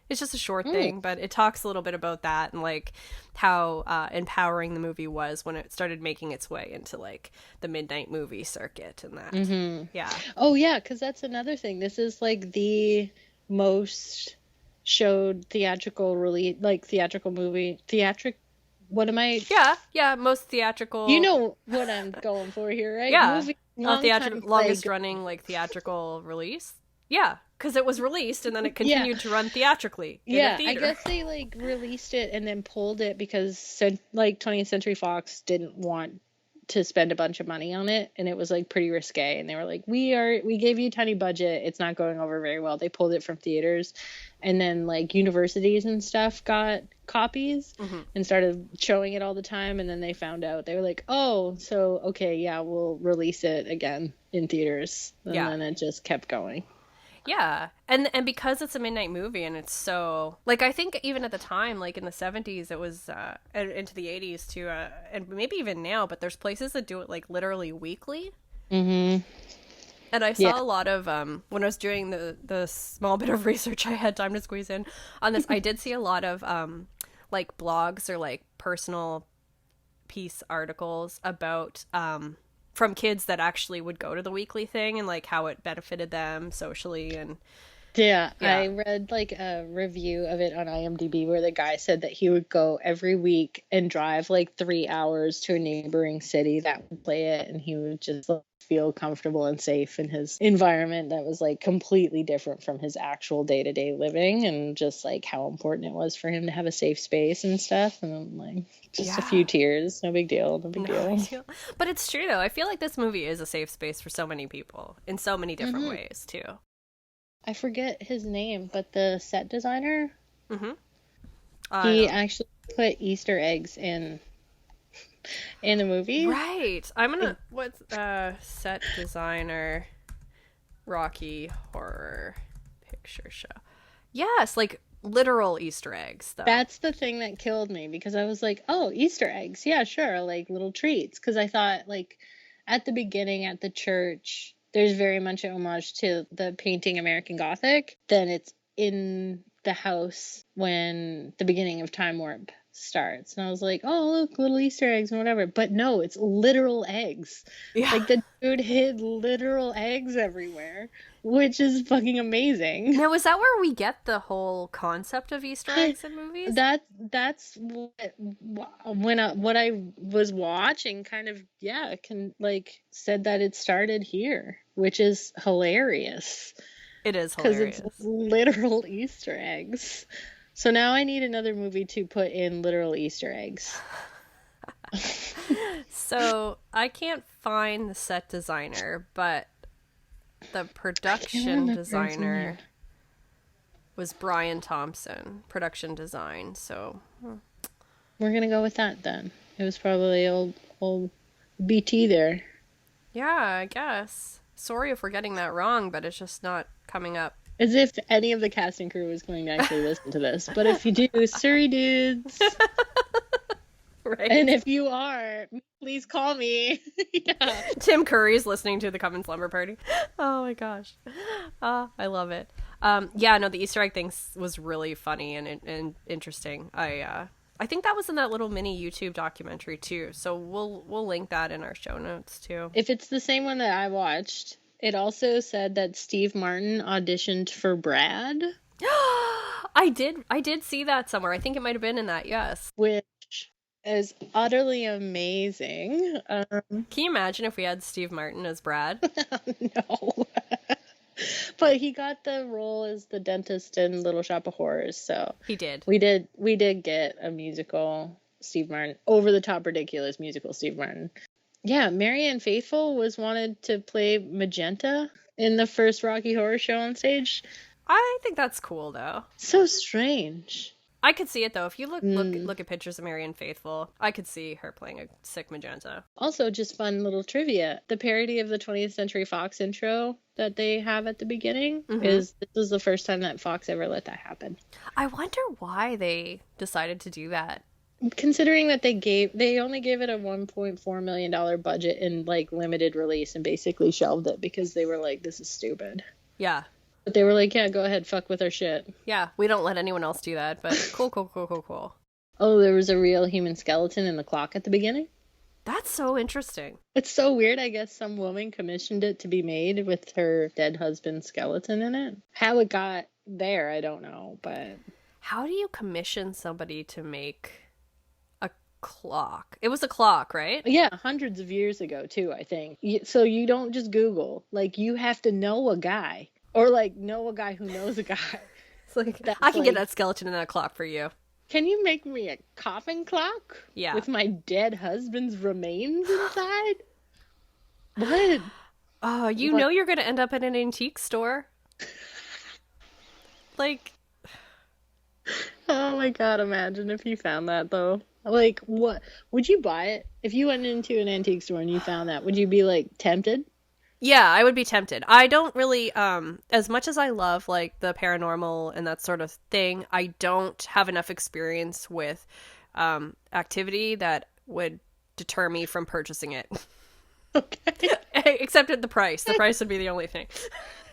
It's just a short thing, but it talks a little bit about that and like how empowering the movie was when it started making its way into like the midnight movie circuit and that. Mm-hmm. Yeah. Oh yeah, because that's another thing. This is like the most showed theatrical release, like theatrical movie. What am I? Yeah, most theatrical. You know what I'm going for here, right? Yeah. Movie, longest running like theatrical release. Yeah, because it was released and then it continued to run theatrically in a theater. I guess they like released it and then pulled it because like 20th Century Fox didn't want to spend a bunch of money on it, and it was like pretty risque, and they were like, we gave you a tiny budget, it's not going over very well. They pulled it from theaters, and then like universities and stuff got copies and started showing it all the time, and then they found out, they were like, oh, so okay, yeah, we'll release it again in theaters, and then it just kept going. Yeah, and because it's a midnight movie and it's so, like, I think even at the time, like in the 70s, it was, into the 80s too, and maybe even now, but there's places that do it like literally weekly. Mm-hmm. And I Yeah. saw a lot of, when I was doing the small bit of research I had time to squeeze in on this, I did see a lot of, like, blogs or, like, personal piece articles about, from kids that actually would go to the weekly thing and, like, how it benefited them socially and... Yeah, Yeah. I read like a review of it on IMDb where the guy said that he would go every week and drive like 3 hours to a neighboring city that would play it, and he would just like, feel comfortable and safe in his environment that was like completely different from his actual day-to-day living, and just like how important it was for him to have a safe space and stuff. And I'm like, just a Yeah. few tears, no big deal, no big No, deal. but it's true though. I feel like this movie is a safe space for so many people in so many different ways too. I forget his name, but the set designer, Mm-hmm. he actually put Easter eggs in the movie. Right. I'm gonna what's set designer Rocky Horror Picture Show. Yes, like literal Easter eggs though. That's the thing that killed me, because I was like, oh, Easter eggs. Yeah, sure. Like little treats. Because I thought like at the beginning at the church, there's very much an homage to the painting American Gothic. Then it's in the house when the beginning of Time Warp starts. And I was like, oh, look, little Easter eggs and whatever. But no, it's literal eggs. Yeah. Like the dude hid literal eggs everywhere, which is fucking amazing. Now, is that where we get the whole concept of Easter eggs in movies? That's what I was watching kind of said that it started here, which is hilarious. It is Because hilarious. it's literal Easter eggs. So now I need another movie to put in literal Easter eggs. So I can't find the set designer, but the production designer was Brian Thompson, production design. So We're gonna go with that then. It was probably old BT there. yeah, I guess. Sorry if we're getting that wrong, but it's just not coming up. As if any of the casting crew was going to actually listen to this. But if you do, sorry, dudes. Right. And if you are, please call me. Yeah. Tim Curry's listening to the Coven Slumber Party. Oh my gosh. I love it. Yeah, no, the Easter egg thing was really funny and interesting. I think that was in that little mini YouTube documentary too. So we'll link that in our show notes too. If it's the same one that I watched, it also said that Steve Martin auditioned for Brad. I did see that somewhere. I think it might have been in that, yes. Which is utterly amazing. Can you imagine if we had Steve Martin as Brad? No. But he got the role as the dentist in Little Shop of Horrors, so He did. we did get a musical Steve Martin, over the top ridiculous musical Steve Martin. Yeah, Marianne Faithfull was wanted to play Magenta in the first Rocky Horror Show on stage. I think that's cool though. So strange. I could see it though. If you look at pictures of Marianne Faithfull, I could see her playing a sick Magenta. Also, just fun little trivia. The parody of the 20th Century Fox intro that they have at the beginning this is the first time that Fox ever let that happen. I wonder why they decided to do that. Considering that they only gave it a $1.4 million budget and like limited release and basically shelved it because they were like, this is stupid. Yeah. But they were like, yeah, go ahead, fuck with our shit. Yeah, we don't let anyone else do that, but cool. Oh, there was a real human skeleton in the clock at the beginning? That's so interesting. It's so weird. I guess some woman commissioned it to be made with her dead husband's skeleton in it. How it got there, I don't know, but... How do you commission somebody to make a clock? It was a clock, right? Yeah, hundreds of years ago, too, I think. So you don't just Google. Like, you have to know a guy. Or, like, know a guy who knows a guy. It's like, I can get that skeleton in that clock for you. Can you make me a coffin clock? Yeah. With my dead husband's remains inside? What? Oh, you know you're going to end up at an antique store. Like... Oh my god, imagine if you found that, though. Like, what? Would you buy it? If you went into an antique store and you found that, would you be, like, tempted? Yeah, I would be tempted. I don't really, as much as I love, like, the paranormal and that sort of thing, I don't have enough experience with activity that would deter me from purchasing it. Okay. Except at the price. The price would be the only thing.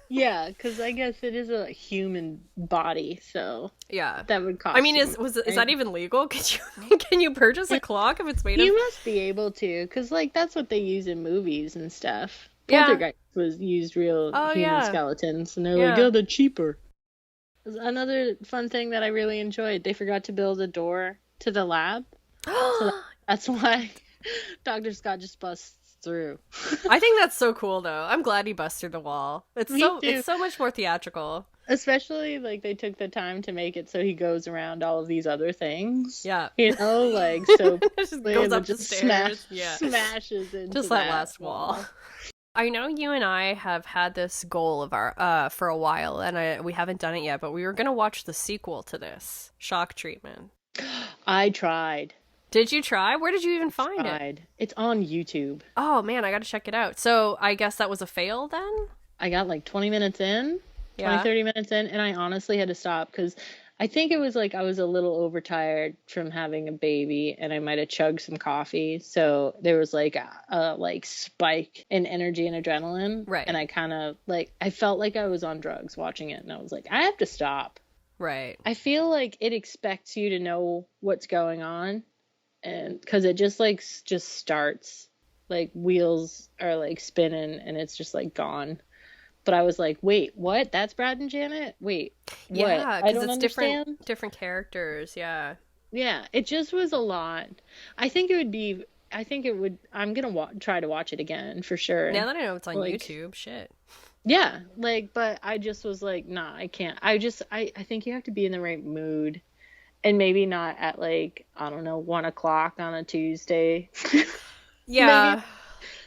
Yeah, because I guess it is a human body, so Yeah, that would cost. I mean, is that even legal? Can you purchase a clock if it's made of? You must be able to, because like that's what they use in movies and stuff. Yeah. Poltergeist was used real human skeletons, and they're like, oh, they're cheaper. Another fun thing that I really enjoyed, they forgot to build a door to the lab, so that's why Dr. Scott just busts through. I think that's so cool, though. I'm glad he busts through the wall. It's so much more theatrical. Especially, like, they took the time to make it so he goes around all of these other things. Yeah. You know, like, so... just goes up the stairs. Smashes into just that last wall. I know you and I have had this goal of our for a while, and we haven't done it yet, but we were going to watch the sequel to this, Shock Treatment. I tried. Did you try? Where did you even find it? It's on YouTube. Oh, man, I got to check it out. So I guess that was a fail then? I got like 20 minutes in, 30 minutes in, and I honestly had to stop because I think it was like I was a little overtired from having a baby and I might have chugged some coffee. So there was like a spike in energy and adrenaline. Right. And I kind of I felt like I was on drugs watching it, and I was like, I have to stop. Right. I feel like it expects you to know what's going on. And because it just starts, like wheels are like spinning and it's just like gone. But I was like, wait, what? That's Brad and Janet? Wait, what? Yeah, because it's understand. different characters. Yeah. Yeah, it just was a lot. I'm gonna try to watch it again for sure. Now that I know it's on YouTube, shit. Yeah, but I just was like, nah, I can't. I think you have to be in the right mood. And maybe not at I don't know, 1:00 on a Tuesday. Yeah. Maybe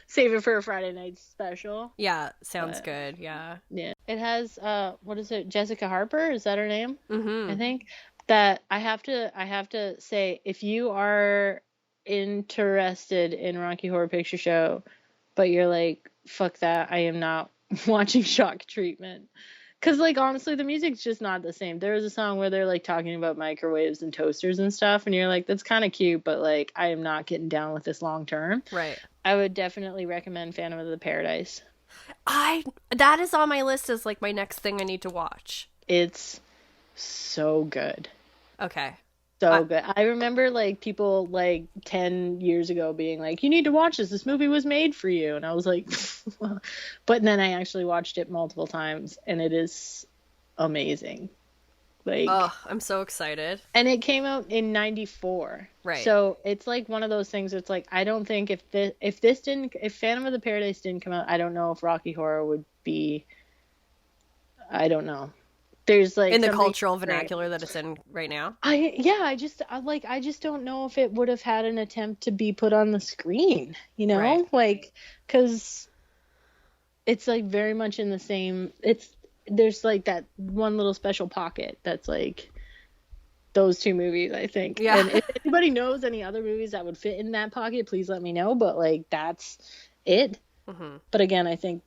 save it for a Friday night special. Yeah, sounds good. Yeah. Yeah. It has what is it? Jessica Harper, is that her name? Mm-hmm. I think that I have to say, if you are interested in Rocky Horror Picture Show, but you're like, fuck that, I am not watching Shock Treatment. Because, honestly, the music's just not the same. There was a song where they're, talking about microwaves and toasters and stuff, and you're like, that's kind of cute, but, I am not getting down with this long term. Right. I would definitely recommend Phantom of the Paradise. That is on my list as, my next thing I need to watch. It's so good. Okay. So good. I remember, people, 10 years ago being like, you need to watch this. This movie was made for you. And I was like, but then I actually watched it multiple times, and it is amazing. I'm so excited. And it came out in 94. Right. So it's one of those things. It's I don't think if Phantom of the Paradise didn't come out, I don't know if Rocky Horror would be, I don't know. There's in the cultural vernacular that it's in right now. I just don't know if it would have had an attempt to be put on the screen, you know, right. Because it's very much in the same. There's that one little special pocket that's those two movies, I think. Yeah. And if anybody knows any other movies that would fit in that pocket, please let me know. But that's it. Mm-hmm. But again, I think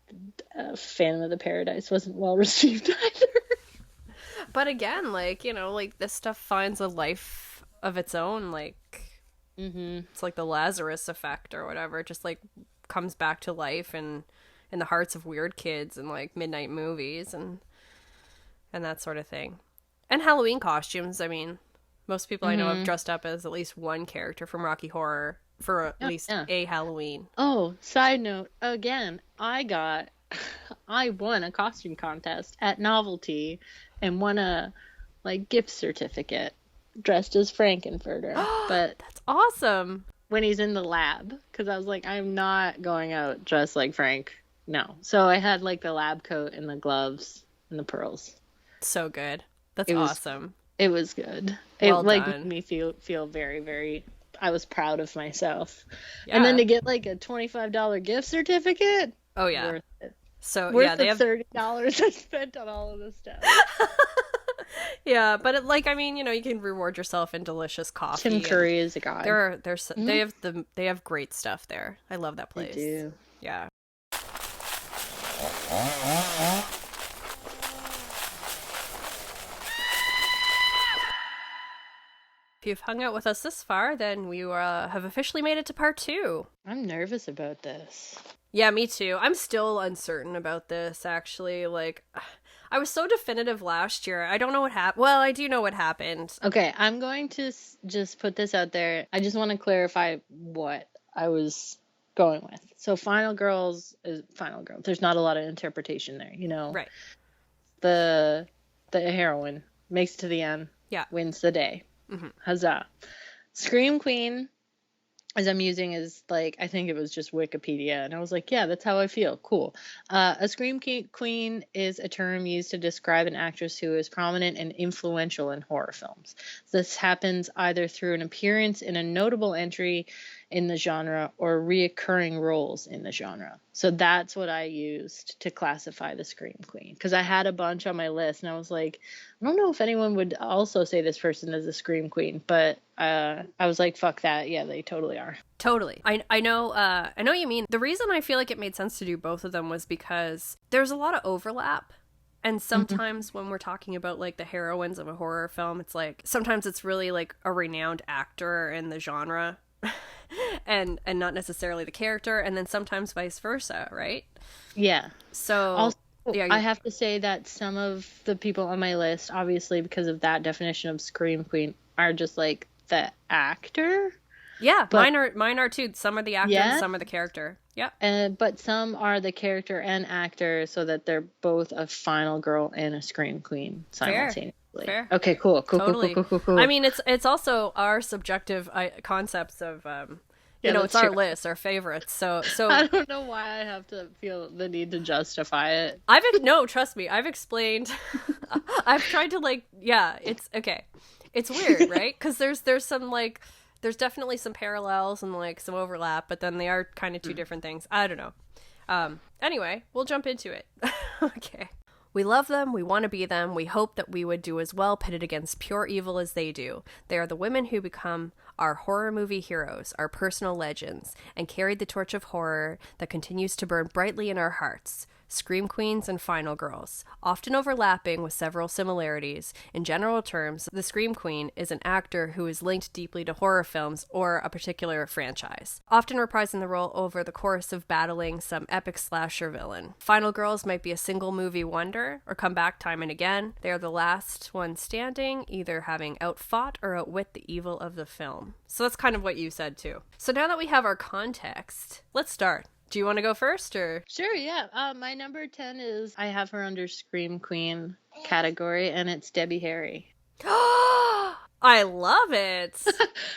Phantom of the Paradise wasn't well received either. But again, this stuff finds a life of its own, mm-hmm. It's the Lazarus effect or whatever. It just, comes back to life and in the hearts of weird kids and, midnight movies and that sort of thing. And Halloween costumes. I mean, most people I know have dressed up as at least one character from Rocky Horror for at least a Halloween. Oh, side note, again, I won a costume contest at Novelty and won a gift certificate dressed as Frankenfurter. But that's awesome. When he's in the lab, because I was like, I'm not going out dressed like Frank. No. So I had the lab coat and the gloves and the pearls. So good. That's awesome. It was good. Well it done. made me feel very, very. I was proud of myself. Yeah. And then to get a $25 gift certificate. Oh yeah. Worth it. So worth yeah, they the have $30 I spent on all of this stuff. Yeah, but you can reward yourself in delicious coffee. Tim Curry is a god. They have great stuff there. I love that place. They do. Yeah. If you've hung out with us this far, then we have officially made it to part 2. I'm nervous about this. Yeah, me too. I'm still uncertain about this, actually. Like, I was so definitive last year. I don't know what happened. Well, I do know what happened. Okay, I'm going to just put this out there. I just want to clarify what I was going with. So Final Girls is Final Girl. There's not a lot of interpretation there, you know. Right. The heroine makes it to the end. Yeah. Wins the day. Mm-hmm. Huzzah. Scream Queen, as I'm using, is like, I think it was just Wikipedia, and I was like, yeah, that's how I feel. Cool. A scream queen is a term used to describe an actress who is prominent and influential in horror films. This happens either through an appearance in a notable entry in the genre or reoccurring roles in the genre. So that's what I used to classify the scream queen, because I had a bunch on my list, and I was like, I don't know if anyone would also say this person is a scream queen, but I was like, fuck that. Yeah, they totally are. Totally. I know what you mean. The reason I feel like it made sense to do both of them was because there's a lot of overlap. And sometimes when we're talking about like the heroines of a horror film, it's like sometimes it's really like a renowned actor in the genre and not necessarily the character, and then sometimes vice versa, right? Yeah. So also, yeah, I have to say that some of the people on my list, obviously because of that definition of scream queen, are just like the actor. Yeah, but, mine are too. Some are the actor, and some are the character. Yeah. But some are the character and actor, so that they're both a final girl and a scream queen simultaneously. Fair. Okay, cool. Totally. Cool. I mean, it's also our subjective concepts of it's our list, our favorites. So I don't know why I have to feel the need to justify it. No, trust me, I've explained. I've tried to it's okay. It's weird, right? Because there's some like. There's definitely some parallels and like some overlap, but then they are kind of two different things. I don't know. Anyway, we'll jump into it. Okay. We love them, we want to be them, we hope that we would do as well pitted against pure evil as they do. They are the women who become our horror movie heroes, our personal legends, and carried the torch of horror that continues to burn brightly in our hearts. Scream queens and final girls, often overlapping with several similarities. In general terms, the scream queen is an actor who is linked deeply to horror films or a particular franchise, often reprising the role over the course of battling some epic slasher villain. Final girls might be a single movie wonder or come back time and again. They are the last one standing, either having outfought or outwit the evil of the film. So that's kind of what you said too. So now that we have our context, let's start. Do you want to go first, or? Sure, yeah. My number 10 is, I have her under Scream Queen category, and it's Debbie Harry. I love it.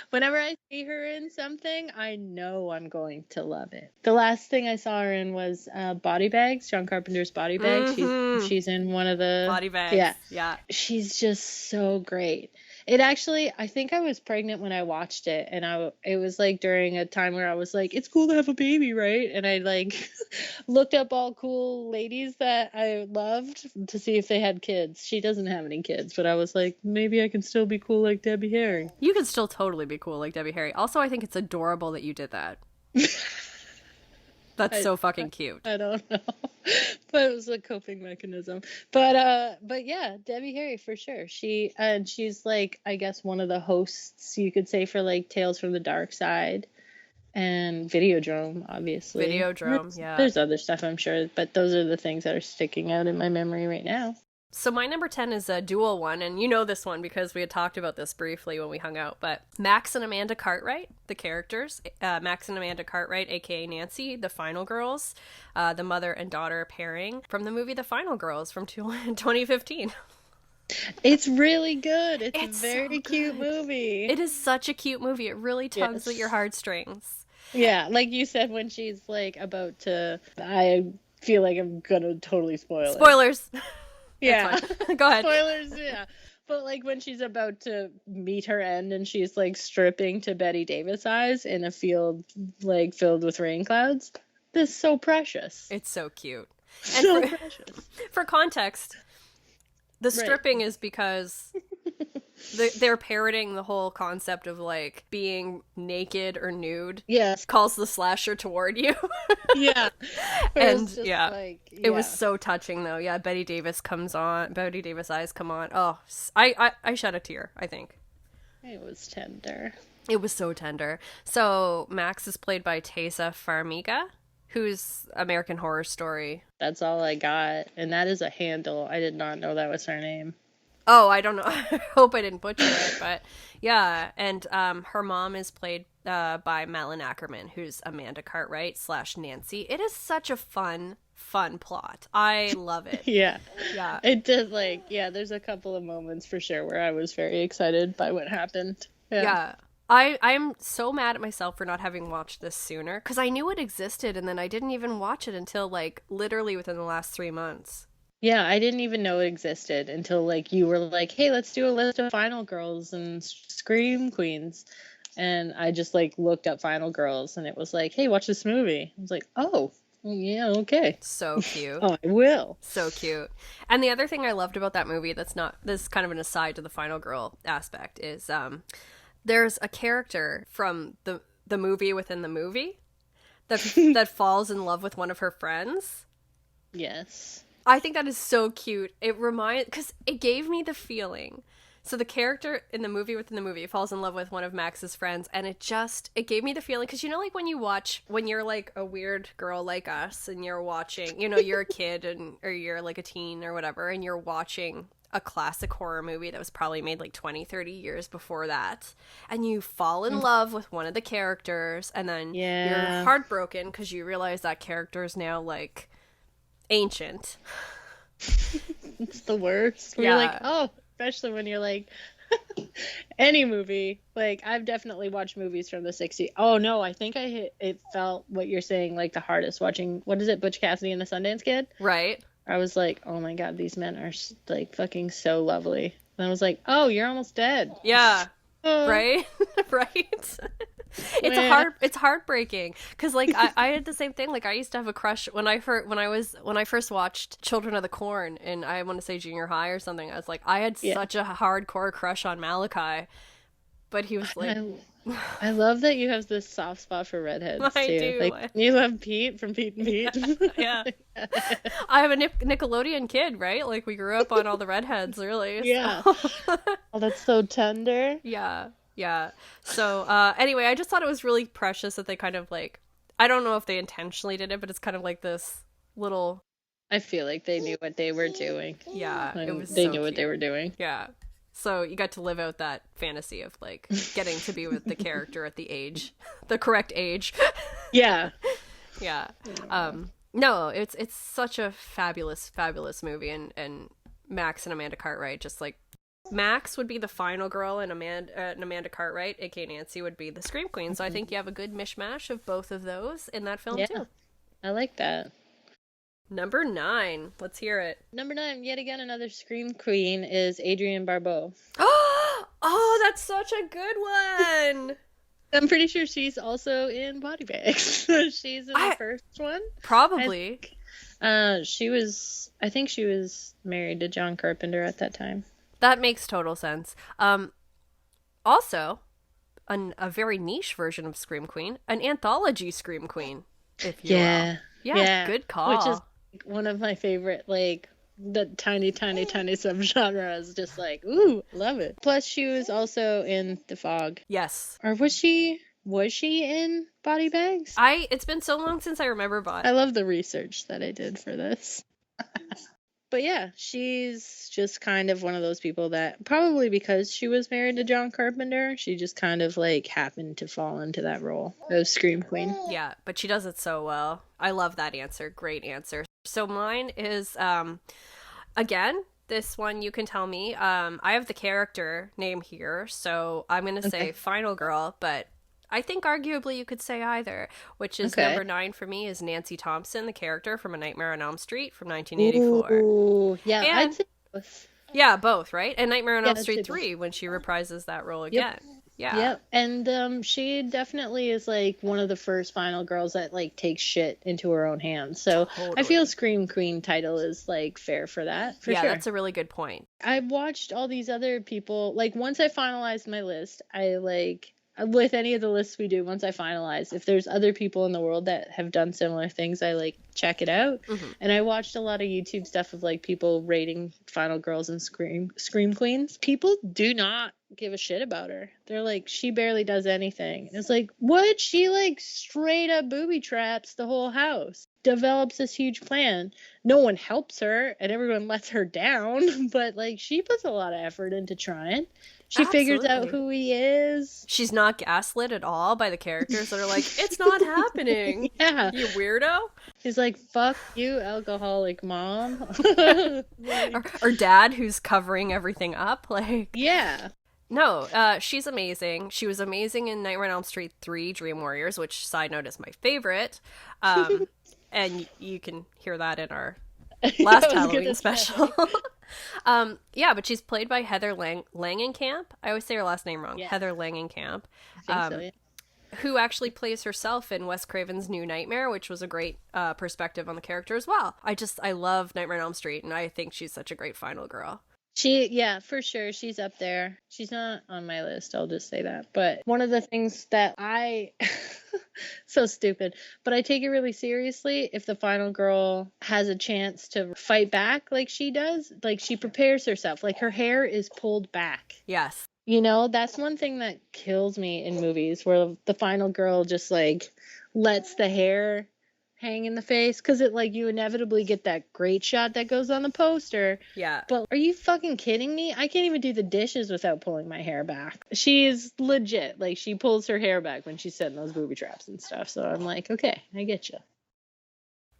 Whenever I see her in something, I know I'm going to love it. The last thing I saw her in was Body Bags, John Carpenter's Body Bags. Mm-hmm. She's in one of the... Body Bags. Yeah. She's just so great. It actually, I think I was pregnant when I watched it, and it was like during a time where I was like, it's cool to have a baby, right? And I like looked up all cool ladies that I loved to see if they had kids. She doesn't have any kids, but I was like, maybe I can still be cool like Debbie Harry. You can still totally be cool like Debbie Harry. Also, I think it's adorable that you did that. That's so fucking cute. I don't know. But it was a coping mechanism. But yeah, Debbie Harry for sure. She's like, I guess, one of the hosts, you could say, for like Tales from the Dark Side and Videodrome, obviously. Yeah. There's other stuff, I'm sure, but those are the things that are sticking out in my memory right now. So my number 10 is a dual one, and you know this one because we had talked about this briefly when we hung out, but Max and Amanda Cartwright, the characters, Max and Amanda Cartwright, aka Nancy, the Final Girls, the mother and daughter pairing from the movie The Final Girls from 2015. It's really good. It's a very cute movie. It is such a cute movie. It really tugs at your heartstrings. Yeah, like you said, when she's like about to, I feel like I'm gonna totally spoil it. Spoilers. Yeah. Go ahead. Spoilers, yeah. But like when she's about to meet her end and she's like stripping to Betty Davis eyes in a field like filled with rain clouds. This is so precious. It's so cute. And precious. For context, the stripping is because they're parroting the whole concept of like being naked or nude. Yes. Calls the slasher toward you. Yeah. And it was so touching though. Yeah, Betty Davis eyes come on. Oh, I shed a tear, I think. It was tender. It was so tender. So Max is played by Tessa Farmiga, Who's American Horror Story? That's all I got. And that is a handle. I did not know that was her name. Oh, I don't know. I hope I didn't butcher it, but yeah. And her mom is played by Malin Ackerman, who's Amanda Cartwright / Nancy. It is such a fun plot. I love it. Yeah. Yeah. It did, like, yeah, there's a couple of moments for sure where I was very excited by what happened. Yeah. I'm so mad at myself for not having watched this sooner, because I knew it existed, and then I didn't even watch it until, like, literally within the last 3 months. Yeah, I didn't even know it existed until, like, you were like, hey, let's do a list of Final Girls and Scream Queens. And I just, like, looked up Final Girls, and it was like, hey, watch this movie. I was like, oh, yeah, okay. So cute. Oh, I will. So cute. And the other thing I loved about that movie that's not, this is kind of an aside to the Final Girl aspect, is there's a character from the movie within the movie that falls in love with one of her friends. Yes. I think that is so cute. Because it gave me the feeling. So the character in the movie within the movie falls in love with one of Max's friends, and it gave me the feeling, because, you know, like when you're like a weird girl like us, and you're watching, you know, you're a kid or you're like a teen or whatever, and you're watching a classic horror movie that was probably made like 20, 30 years before that, and you fall in love with one of the characters, and then you're heartbroken because you realize that character is now, like, ancient. It's the worst. You're like, oh, especially when you're like, any movie. Like, I've definitely watched movies from the 60s. Oh, no, I think it felt what you're saying, like, the hardest watching, what is it, Butch Cassidy and the Sundance Kid? Right. I was like, oh my god, these men are, like, fucking so lovely. And I was like, oh, you're almost dead. Yeah. Right? Right? It's heartbreaking, because, like, I had the same thing. Like, I used to have a crush when I first watched Children of the Corn, and I want to say junior high or something. I was like, I had such a hardcore crush on Malachi, but he was like, I love that you have this soft spot for redheads. I too. do. Like, you love Pete from Pete and Pete. Yeah. I have a Nickelodeon kid, right? Like, we grew up on all the redheads, really. So. Yeah. Oh, that's so tender. Yeah. Yeah. So, anyway, I just thought it was really precious that they kind of, like, I don't know if they intentionally did it, but it's kind of like this little... I feel like they knew what they were doing. Yeah. They knew what they were doing. Yeah. So you got to live out that fantasy of, like, getting to be with the character at the correct age. Yeah. Yeah. No, it's such a fabulous, fabulous movie, and Max and Amanda Cartwright, just, like, Max would be the final girl, and Amanda Cartwright, aka Nancy, would be the Scream Queen. So I think you have a good mishmash of both of those in that film too. I like that. Number 9. Let's hear it. Number 9, yet again another Scream Queen, is Adrienne Barbeau. Oh, that's such a good one. I'm pretty sure she's also in Body Bags. She's in the first one. Probably. I think she was married to John Carpenter at that time. That makes total sense. Also, a very niche version of Scream Queen, an anthology Scream Queen, if you will. Yeah, good call. Which is one of my favorite, like, the tiny subgenres. Just like, ooh, love it. Plus, she was also in The Fog. Yes. Or was she in Body Bags? It's been so long since I remember I love the research that I did for this. But yeah, she's just kind of one of those people that, probably because she was married to John Carpenter, she just kind of, like, happened to fall into that role of Scream Queen. Yeah, but she does it so well. I love that answer. Great answer. So mine is, again, this one you can tell me. I have the character name here, so I'm going to say Final Girl, but I think arguably you could say either, which is number 9 for me is Nancy Thompson, the character from A Nightmare on Elm Street from 1984. Ooh, yeah, I'd say both. Yeah, both, right? And Nightmare on Elm Street 3 when she reprises that role again. Yep. Yeah. Yep. And she definitely is, like, one of the first final girls that, like, takes shit into her own hands. So totally. I feel Scream Queen title is, like, fair for that. For sure. That's a really good point. I watched all these other people. Like, once I finalized my list, I, like, with any of the lists we do, once I finalize, if there's other people in the world that have done similar things, I like check it out. And I watched a lot of YouTube stuff of like people rating Final Girls and Scream Queens. People do not give a shit about her. They're like, she barely does anything. It's like, what? She like straight up booby traps the whole house, develops this huge plan. No one helps her and everyone lets her down, but like she puts a lot of effort into trying. She figures out who he is. She's not gaslit at all by the characters that are like, it's not happening. Yeah. You weirdo. He's like, fuck you, alcoholic mom. or dad who's covering everything up. Like, yeah. No, she's amazing. She was amazing in Nightmare on Elm Street 3 Dream Warriors, which, side note, is my favorite. And you can hear that in our last Halloween special. Yeah, but she's played by Heather Langenkamp. I always say her last name wrong. Yeah. Heather Langenkamp. I think so, yeah. Who actually plays herself in Wes Craven's New Nightmare, which was a great perspective on the character as well. I love Nightmare on Elm Street, and I think she's such a great final girl. Yeah, for sure. She's up there. She's not on my list, I'll just say that. But one of the things that so stupid, but I take it really seriously if the final girl has a chance to fight back like she does. Like, she prepares herself. Like, her hair is pulled back. Yes. You know, that's one thing that kills me in movies, where the final girl just, like, lets the hair hang in the face, because it, like, you inevitably get that great shot that goes on the poster. Yeah. But are you fucking kidding me? I can't even do the dishes without pulling my hair back. She's legit. Like, she pulls her hair back when she's setting those booby traps and stuff. So I'm like, okay, I get you.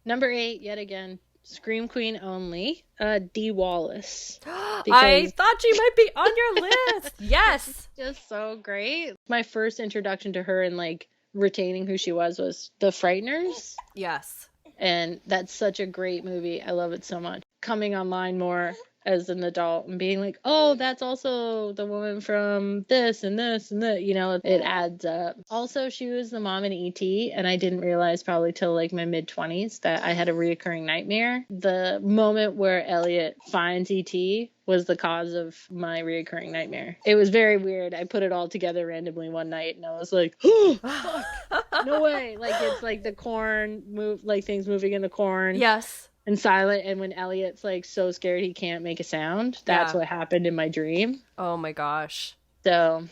Number 8, yet again, Scream Queen only, Dee Wallace. I thought she might be on your list. Yes. Just so great. My first introduction to her and, like, retaining who she was The Frighteners. Yes. And that's such a great movie. I love it so much. Coming online more as an adult and being like, oh, that's also the woman from this and this and that, you know, it adds up. Also, she was the mom in E.T., and I didn't realize probably till like my mid-20s that I had a reoccurring nightmare. The moment where Elliot finds E.T. was the cause of my reoccurring nightmare. It was very weird. I put it all together randomly one night, and I was like, oh, fuck, no way. Like, it's like the corn like things moving in the corn. Yes. And silent, and when Elliot's like so scared he can't make a sound, that's what happened in my dream. Oh my gosh. So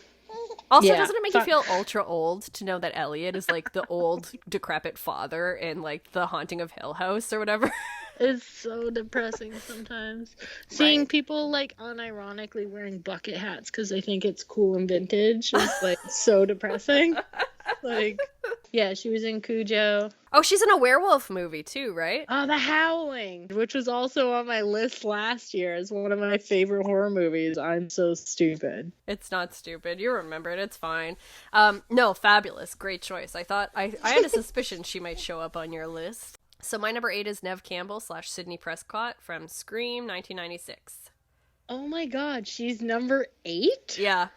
also, doesn't it make you feel ultra old to know that Elliot is like the old decrepit father in like The Haunting of Hill House or whatever? It's so depressing sometimes. Seeing people like unironically wearing bucket hats because they think it's cool and vintage is like so depressing. Like, yeah, she was in Cujo. Oh, she's in a werewolf movie too, right? Oh, The Howling, which was also on my list last year as one of my favorite horror movies. I'm so stupid. It's not stupid. You remember it. It's fine. No, fabulous. Great choice. I had a suspicion she might show up on your list. So my number 8 is Neve Campbell / Sidney Prescott from Scream 1996. Oh my god, she's number 8? Yeah.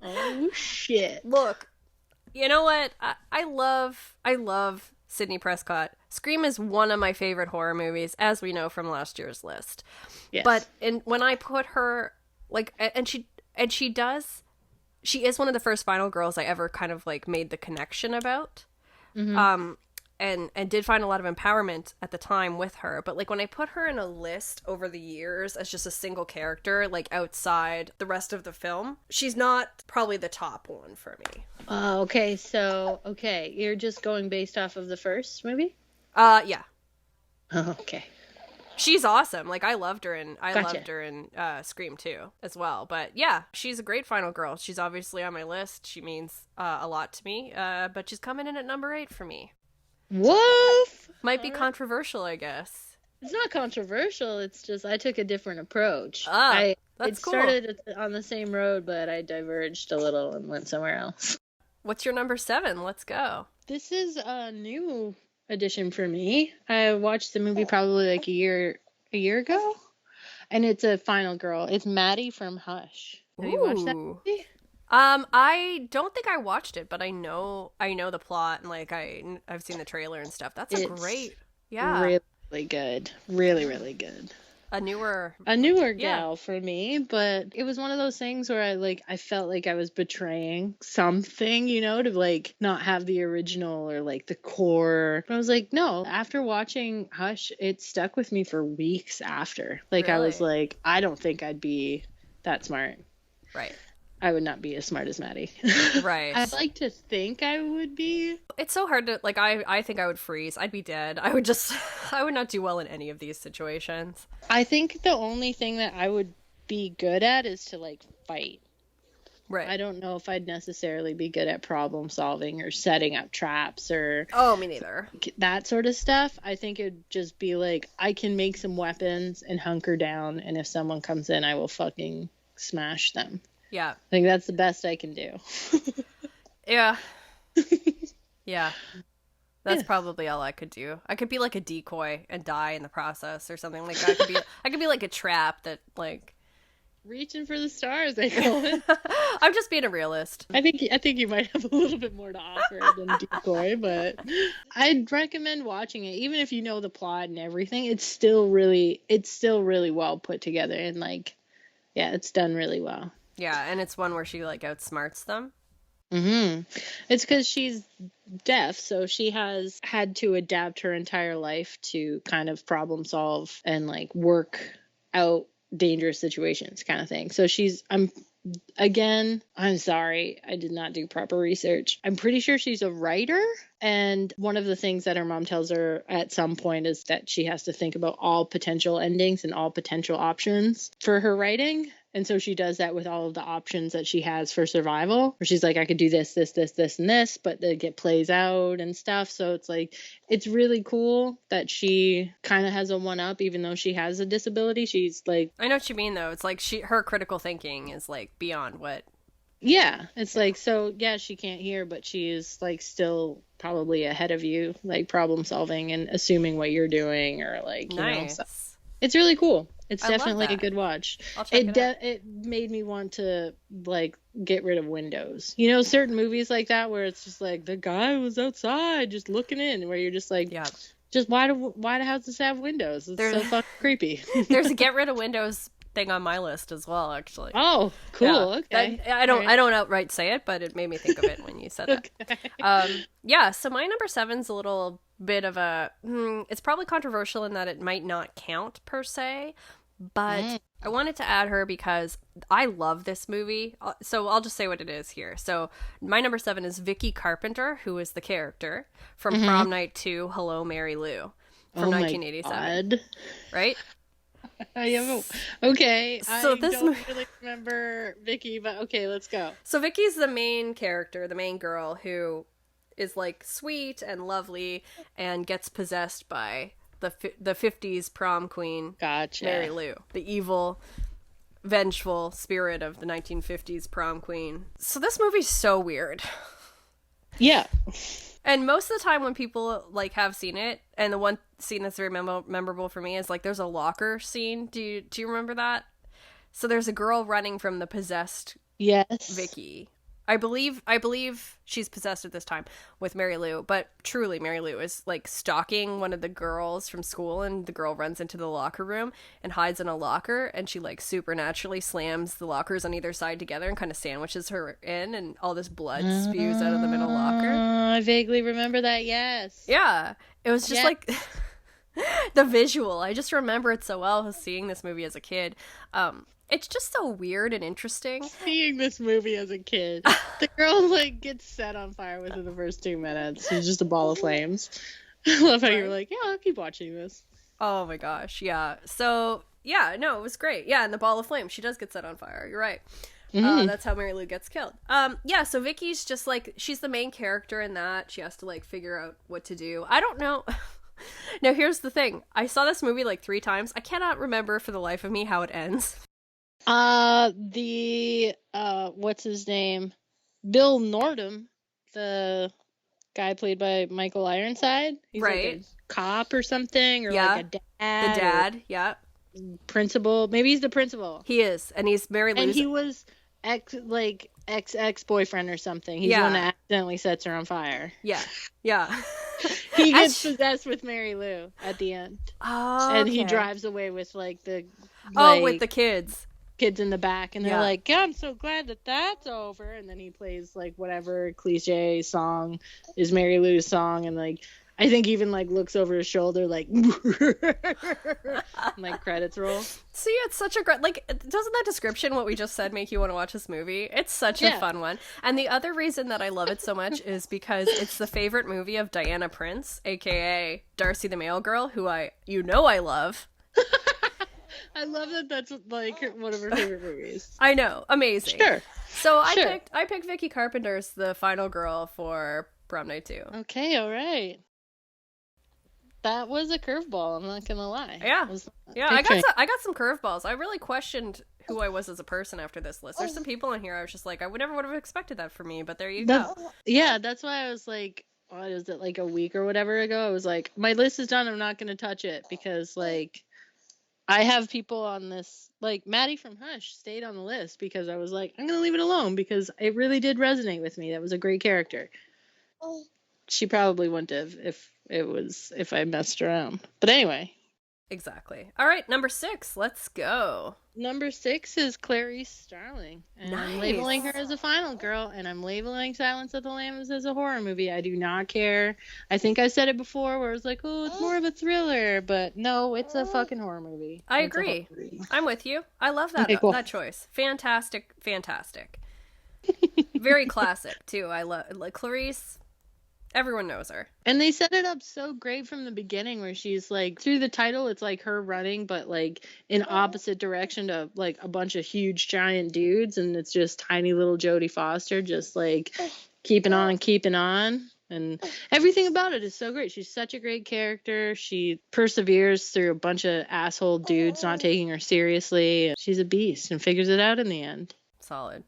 Oh shit. Look, you know what? I love Sidney Prescott. Scream is one of my favorite horror movies, as we know from last year's list. Yes. But when I put her, like, she is one of the first final girls I ever kind of like made the connection about. Mm-hmm. And did find a lot of empowerment at the time with her. But like when I put her in a list over the years as just a single character, like outside the rest of the film, she's not probably the top one for me. Okay, so, you're just going based off of the first movie? Yeah. Oh, okay. She's awesome. Like, I loved her in Scream 2 as well. But yeah, she's a great final girl. She's obviously on my list. She means a lot to me. But she's coming in at number 8 for me. Woof! Might be controversial, I guess. It's not controversial. It's just I took a different approach. That's cool. Started on the same road, but I diverged a little and went somewhere else. What's your number 7? Let's go. This is a new addition for me. I watched the movie probably like a year ago, and it's a final girl. It's Maddie from Hush. Have you watched that movie? I don't think I watched it, but I know the plot, and like I've seen the trailer and stuff. It's great. Yeah. Really good. Really, really good. A newer gal for me, but it was one of those things where I felt like I was betraying something, to like not have the original or like the core. But I was like, no, after watching Hush, it stuck with me for weeks after. Like, really? I was like, I don't think I'd be that smart. Right. I would not be as smart as Maddie. Right. I'd like to think I would be. It's so hard to, like, I think I would freeze. I'd be dead. I would not do well in any of these situations. I think the only thing that I would be good at is to, like, fight. Right. I don't know if I'd necessarily be good at problem solving or setting up traps or... Oh, me neither. That sort of stuff. I think it'd just be like, I can make some weapons and hunker down, and if someone comes in, I will fucking smash them. Yeah. I think that's the best I can do. Yeah. Yeah. That's probably all I could do. I could be like a decoy and die in the process or something. Like I could be like a trap that, like, reaching for the stars, I call it. I'm just being a realist. I think you might have a little bit more to offer than decoy, but I'd recommend watching it. Even if you know the plot and everything, it's still really well put together, and like, yeah, it's done really well. Yeah, and it's one where she, like, outsmarts them. Mm-hmm. It's because she's deaf, so she has had to adapt her entire life to kind of problem solve and, like, work out dangerous situations kind of thing. So I'm sorry, I did not do proper research. I'm pretty sure she's a writer, and one of the things that her mom tells her at some point is that she has to think about all potential endings and all potential options for her writing. And so she does that with all of the options that she has for survival, where she's like, I could do this, this, this, this, and this, but it plays out and stuff. So it's like, it's really cool that she kind of has a one-up, even though she has a disability. She's like... I know what you mean, though. It's like her critical thinking is, like, beyond what... Yeah. It's like, so, yeah, she can't hear, but she is, like, still probably ahead of you, like, problem solving and assuming what you're doing, or, like, you know, so it's really cool. It's definitely a good watch. It made me want to, like, get rid of windows. You know, certain movies like that where it's just like, the guy was outside just looking in, where you're just like, yeah, just why do houses have windows? It's so fucking creepy. There's a get rid of windows thing on my list as well, actually. Oh, cool. Yeah. Okay. I don't outright say it, but it made me think of it when you said that. Okay. Yeah, so my number 7's a little bit of a it's probably controversial in that it might not count per se, but I wanted to add her because I love this movie. So I'll just say what it is here. So my number 7 is Vicky Carpenter, who is the character from Prom Night 2, Hello, Mary Lou, from 1987. God. Right? Okay. So I don't really remember Vicky, but okay, let's go. So Vicky's the main character, the main girl, who is, like, sweet and lovely and gets possessed by the 50s prom queen, gotcha, Mary Lou, the evil, vengeful spirit of the 1950s prom queen. So this movie's so weird. Yeah. And most of the time when people, like, have seen it, and the one scene that's very memorable for me is, like, there's a locker scene. Do you remember that? So there's a girl running from the possessed Vicky. I believe she's possessed at this time with Mary Lou, but truly Mary Lou is, like, stalking one of the girls from school, and the girl runs into the locker room and hides in a locker, and she, like, supernaturally slams the lockers on either side together and kind of sandwiches her in, and all this blood spews out of the middle locker. I vaguely remember that, yes. Yeah. It was just like the visual. I just remember it so well, seeing this movie as a kid. It's just so weird and interesting. Seeing this movie as a kid. The girl, like, gets set on fire within the first 2 minutes. She's just a ball of flames. I love how you're like, yeah, I'll keep watching this. Oh my gosh, yeah. So, yeah, no, it was great. Yeah, and the ball of flames, she does get set on fire. You're right. That's how Mary Lou gets killed. Yeah, so Vicky's just, like, she's the main character in that. She has to, like, figure out what to do. I don't know. Now, here's the thing. I saw this movie, like, 3 times. I cannot remember for the life of me how it ends. What's his name? Bill Nordham, the guy played by Michael Ironside. He's right. Like a cop or something, or like a dad. The dad, yeah. Principal. Maybe he's the principal. He is, and he's Mary Lou's. And he was ex-boyfriend or something. He's the one that accidentally sets her on fire. Yeah. Yeah. He gets possessed with Mary Lou at the end. Oh, and he okay. drives away with like the with the kids in the back, and they're like, yeah, I'm so glad that that's over. And then he plays like whatever cliche song is Mary Lou's song, and like I think even like looks over his shoulder like like credits roll. See, it's such a great, like, doesn't that description, what we just said, make you want to watch this movie? It's such a fun one. And the other reason that I love it so much is because it's the favorite movie of Diana Prince, aka Darcy the Mail Girl, who I love. I love that that's like one of her favorite movies. I know, amazing. Sure. So I picked Vicky Carpenter's The Final Girl for Prom Night 2. Okay, all right. That was a curveball, I'm not gonna lie. Yeah. I got some curveballs. I really questioned who I was as a person after this list. There's some people in here I was just like, I would never would have expected that from me, but there you go. Yeah, that's why I was like, what is it, like a week or whatever ago? I was like, my list is done, I'm not gonna touch it, because like I have people on this, like Maddie from Hush stayed on the list because I was like, I'm gonna leave it alone because it really did resonate with me. That was a great character. She probably wouldn't have if I messed around. But anyway. Exactly. All right, number 6. Let's go. Number 6 is Clarice Starling. And nice. I'm labeling her as a final girl, and I'm labeling Silence of the Lambs as a horror movie. I do not care. I think I said it before where I was like, oh, it's more of a thriller. But no, it's a fucking horror movie. I agree. I'm with you. I love that, okay, cool. That choice. Fantastic. Very classic, too. I love Clarice. Everyone knows her. And they set it up so great from the beginning where she's like, through the title, it's like her running, but like in opposite direction to like a bunch of huge giant dudes. And it's just tiny little Jodie Foster just like keeping on. And everything about it is so great. She's such a great character. She perseveres through a bunch of asshole dudes not taking her seriously. She's a beast and figures it out in the end. Solid.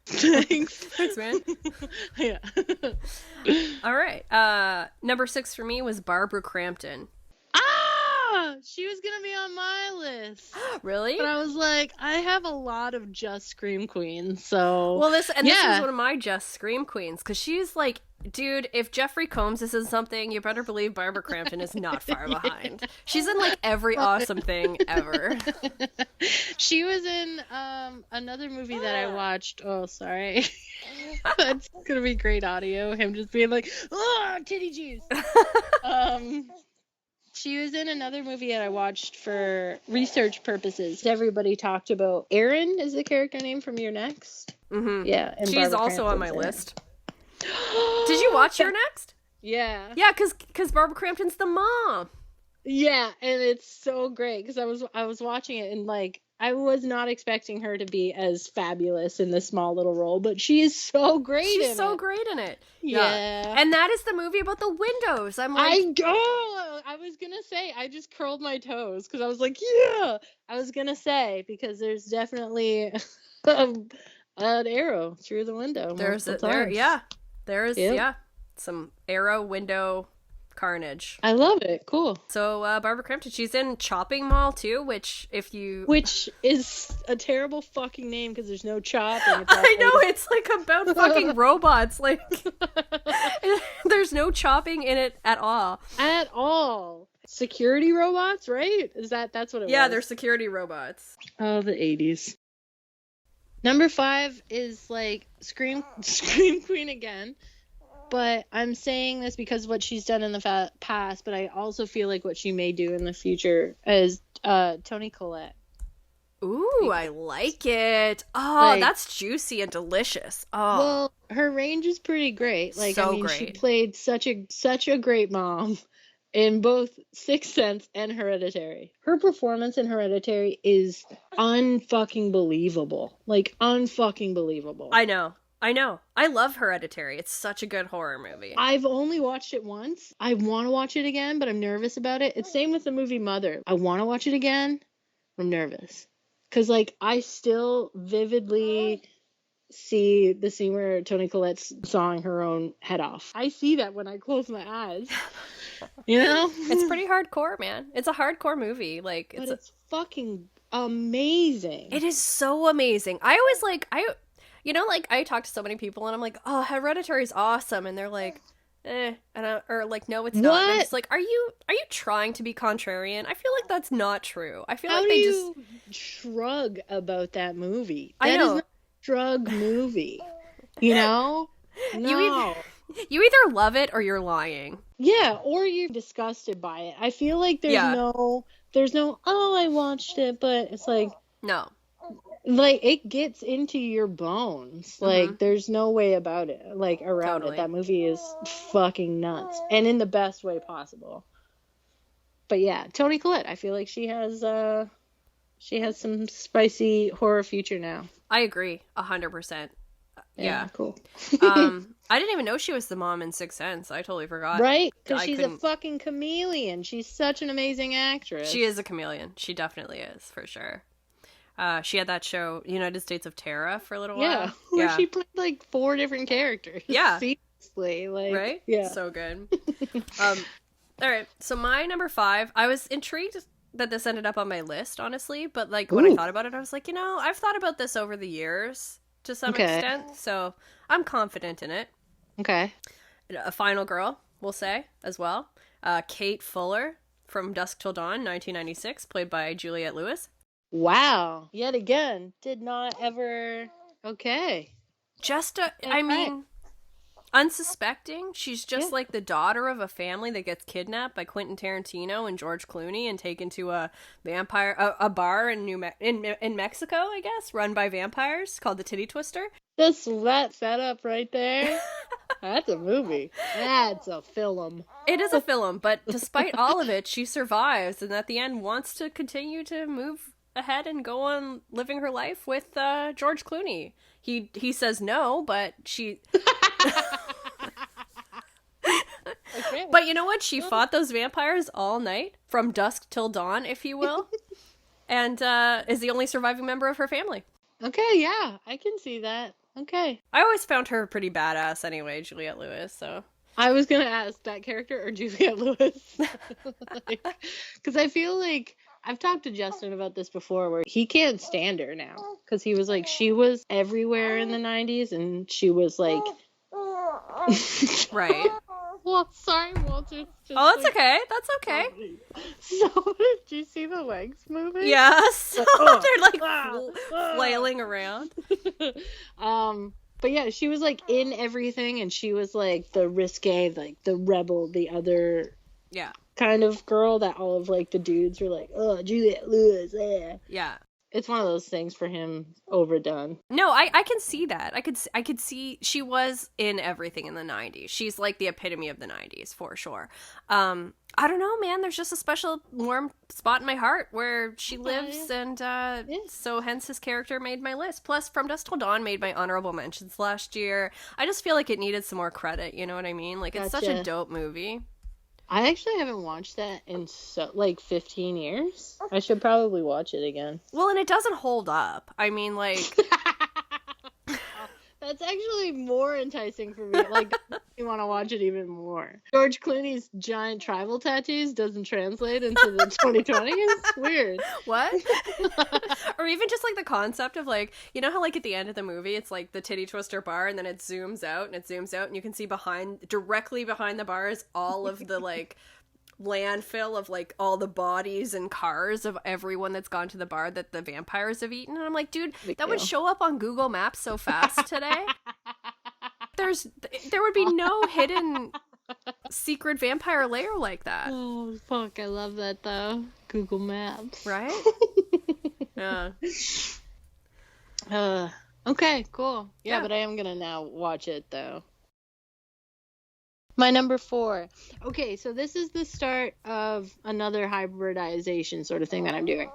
Thanks, man. Yeah. All right. Number 6 for me was Barbara Crampton. She was gonna be on my list. Really? But I was like, I have a lot of just Scream Queens, so. Well, this was one of my just Scream Queens, because she's like, dude, if Jeffrey Combs is in something, you better believe Barbara Crampton is not far behind. She's in like every awesome thing ever. She was in another movie that I watched. Oh, sorry. That's gonna be great audio. Him just being like, oh, titty juice. She was in another movie that I watched for research purposes. Everybody talked about Erin is the character name from Your Next. Mm-hmm. Yeah, and she's Barbara also on my Crampton's list. Did you watch Your Next? Yeah. Yeah, because Barbara Crampton's the mom. Yeah, and it's so great because I was watching it and like I was not expecting her to be as fabulous in this small little role, but she is so great in it. She's so great in it. Yeah. And that is the movie about the windows. I'm like... I was going to say, I just curled my toes because I was like, yeah. I was going to say, because there's definitely an arrow through the window. There's some arrow window carnage. I love it. Cool. So Barbara Crampton, she's in Chopping Mall too, which is a terrible fucking name because there's no chop. And I know, it's like about fucking robots. Like there's no chopping in it at all. At all. Security robots, right? That's what it was? Yeah, they're security robots. Oh, the 80s. Number 5 is like Scream Queen again. But I'm saying this because what she's done in the past, but I also feel like what she may do in the future is Toni Collette. Ooh, I like it. Oh, that's juicy and delicious. Oh, well, her range is pretty great. Like, so I mean, great. She played such a great mom in both Sixth Sense and Hereditary. Her performance in Hereditary is unfucking believable. Like, unfucking believable. I know. I love Hereditary. It's such a good horror movie. I've only watched it once. I want to watch it again, but I'm nervous about it. It's same with the movie Mother. I want to watch it again. I'm nervous. Because, like, I still vividly see the scene where Toni Collette's sawing her own head off. I see that when I close my eyes. You know? It's pretty hardcore, man. It's a hardcore movie. Like, it's fucking amazing. It is so amazing. I always I talk to so many people and I'm like, oh, Hereditary is awesome. And they're like, or like, no, it's not. And I'm What? just like, are you trying to be contrarian? I feel like that's not true. I feel How like do they you just. shrug about that movie? I That is know. not a shrug movie. You know? You No. you either love it or you're lying. Yeah, or you're disgusted by it. I feel like there's Yeah. no, oh, I watched it, but it's like, No. it gets into your bones. Like, there's no way about it, like, around Totally. it. That movie is fucking nuts, and in the best way possible. But yeah, Toni Collette, I feel like she has some spicy horror future now. I agree 100%. Yeah. Cool. I didn't even know she was the mom in Sixth Sense. I totally forgot. Right? Because she's a fucking chameleon. She's such an amazing actress. She is a chameleon. She definitely is, for sure. She had that show, United States of Terror, for a little while. Where she played like 4 different characters. Yeah. Seriously. Like, right? Yeah. So good. All right. So my number 5, I was intrigued that this ended up on my list, honestly. But like when I thought about it, I was like, I've thought about this over the years to some extent. So I'm confident in it. Okay. A final girl, we'll say, as well. Kate Fuller from Dusk Till Dawn, 1996, played by Juliette Lewis. Wow. Yet again, did not ever... Okay. I mean, unsuspecting. She's just like the daughter of a family that gets kidnapped by Quentin Tarantino and George Clooney and taken to a bar in Mexico, I guess, run by vampires called the Titty Twister. That's that setup right there. That's a movie. That's a film. It is a film, but despite all of it, she survives and at the end wants to continue to move ahead and go on living her life with George Clooney. He says no, but she... Okay. But you know what? She fought those vampires all night, from dusk till dawn, if you will, and is the only surviving member of her family. Okay, yeah, I can see that. Okay. I always found her pretty badass anyway, Juliette Lewis, so... I was going to ask that character or Juliette Lewis. Because I feel like... I've talked to Justin about this before, where he can't stand her now. Because he was like, she was everywhere in the 90s, and she was like... Right. Well, sorry, Walter. Oh, that's okay. That's okay. So, did you see the legs moving? Yes. They're like flailing around. But yeah, she was like in everything, and she was like the risque, like the rebel, the other kind of girl that all of like the dudes were like, oh, Juliette Lewis, yeah. It's one of those things for him overdone. No, I can see that. I could see she was in everything in the 90s. She's like the epitome of the 90s for sure. I don't know, man. There's just a special warm spot in my heart where she lives, and so hence his character made my list. Plus, From Dusk Till Dawn made my honorable mentions last year. I just feel like it needed some more credit. You know what I mean? Like, it's such a dope movie. I actually haven't watched that in 15 years. I should probably watch it again. Well, and it doesn't hold up. I mean, like... That's actually more enticing for me. Like, you want to watch it even more. George Clooney's giant tribal tattoos doesn't translate into the 2020s. It's weird. What? Or even just like the concept of like, you know how like at the end of the movie it's like the Titty Twister bar and then it zooms out and you can see directly behind the bars all of the like landfill of like all the bodies and cars of everyone that's gone to the bar that the vampires have eaten. And I'm like, dude, that would show up on Google Maps so fast today. There would be no hidden secret vampire lair like that. Oh fuck, I love that though. Google Maps. Right? Yeah. Okay, cool. Yeah, but I am gonna now watch it though. My number 4. Okay, so this is the start of another hybridization sort of thing that I'm doing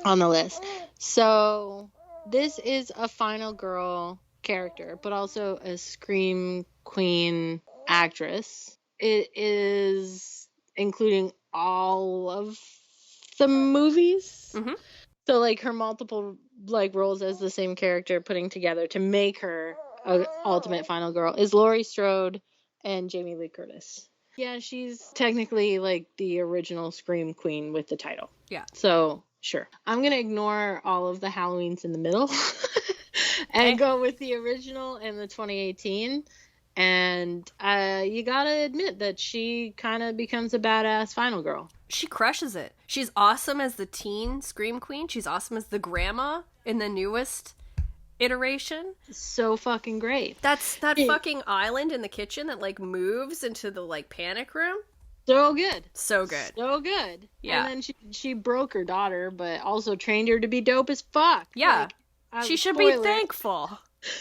on the list. So this is a final girl character, but also a Scream Queen actress. It is including all of the movies. So like her multiple like roles as the same character putting together to make her a ultimate final girl is Laurie Strode and Jamie Lee Curtis. Yeah, she's technically like the original Scream Queen with the title. Yeah. So, sure. I'm going to ignore all of the Halloweens in the middle and go with the original and the 2018. And you gotta admit that she kind of becomes a badass final girl. She crushes it. She's awesome as the teen Scream Queen. She's awesome as the grandma in the newest iteration. So fucking great. That's that fucking island in the kitchen that, like, moves into the, like, panic room. So good. So good. So good. Yeah. And then she broke her daughter, but also trained her to be dope as fuck. Yeah. Like, she should be thankful.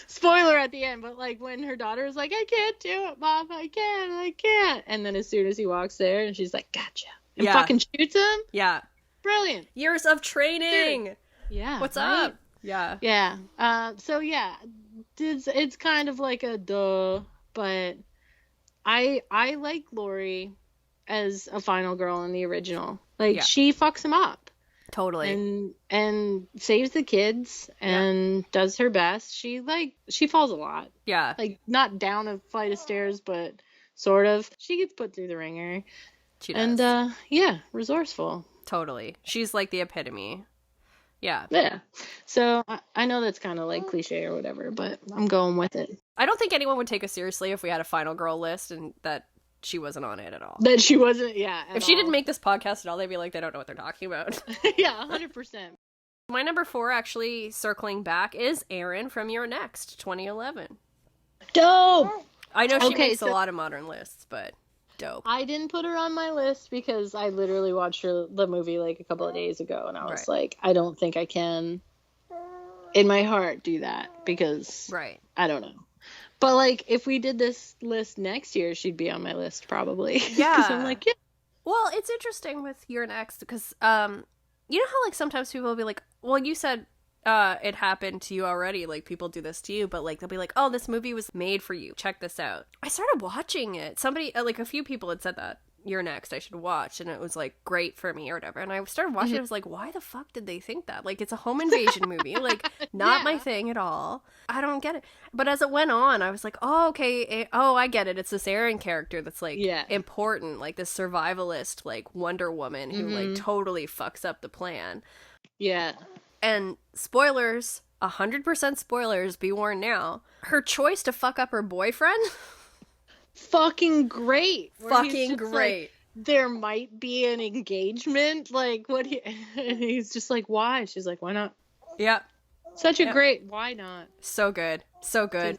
Spoiler at the end, but, like, when her daughter is like, I can't do it, Mom, I can't. And then as soon as he walks there, and she's like, gotcha. And fucking shoots him. Yeah. Brilliant. Years of training. Dude. Yeah. What's right? up? Yeah. Yeah. So, yeah. It's kind of like a duh, but I like Laurie as a final girl in the original. Like, she fucks him up. Totally. And saves the kids and does her best. She falls a lot. Yeah. Like, not down a flight of stairs, but sort of. She gets put through the ringer. She does. And, resourceful. Totally. She's like the epitome. Yeah. Yeah. So, I know that's kind of like cliche or whatever, but I'm going with it. I don't think anyone would take us seriously if we had a final girl list and that she wasn't on it at all. That she wasn't, yeah. If she didn't make this podcast at all, they'd be like, they don't know what they're talking about. Yeah, 100%. My number 4, actually, circling back, is Erin from Your Next, 2011. Dope! I know she makes a lot of modern lists, but dope. I didn't put her on my list because I literally watched the movie like a couple of days ago, and I was like, I don't think I can, in my heart, do that because I don't know. But, like, if we did this list next year, she'd be on my list, probably. Yeah. Because I'm like, yeah. Well, it's interesting with Your Next, because, you know how, like, sometimes people will be like, well, you said it happened to you already, like, people do this to you, but, like, they'll be like, oh, this movie was made for you, check this out. I started watching it. Somebody, like, a few people had said that, Your Next, I should watch, and it was, like, great for me or whatever, and I started watching it, I was like, why the fuck did they think that? Like, it's a home invasion movie, like, not my thing at all. I don't get it. But as it went on, I was like, oh, okay, I get it. It's this Erin character that's, like, important, like, this survivalist, like, Wonder Woman who, like, totally fucks up the plan. Yeah. And spoilers, 100% spoilers, be warned now, her choice to fuck up her boyfriend... Fucking great. Fucking great. Like, there might be an engagement. Like, what and he's just like, why? She's like, why not? Yeah. Such a great, why not? So good. So good.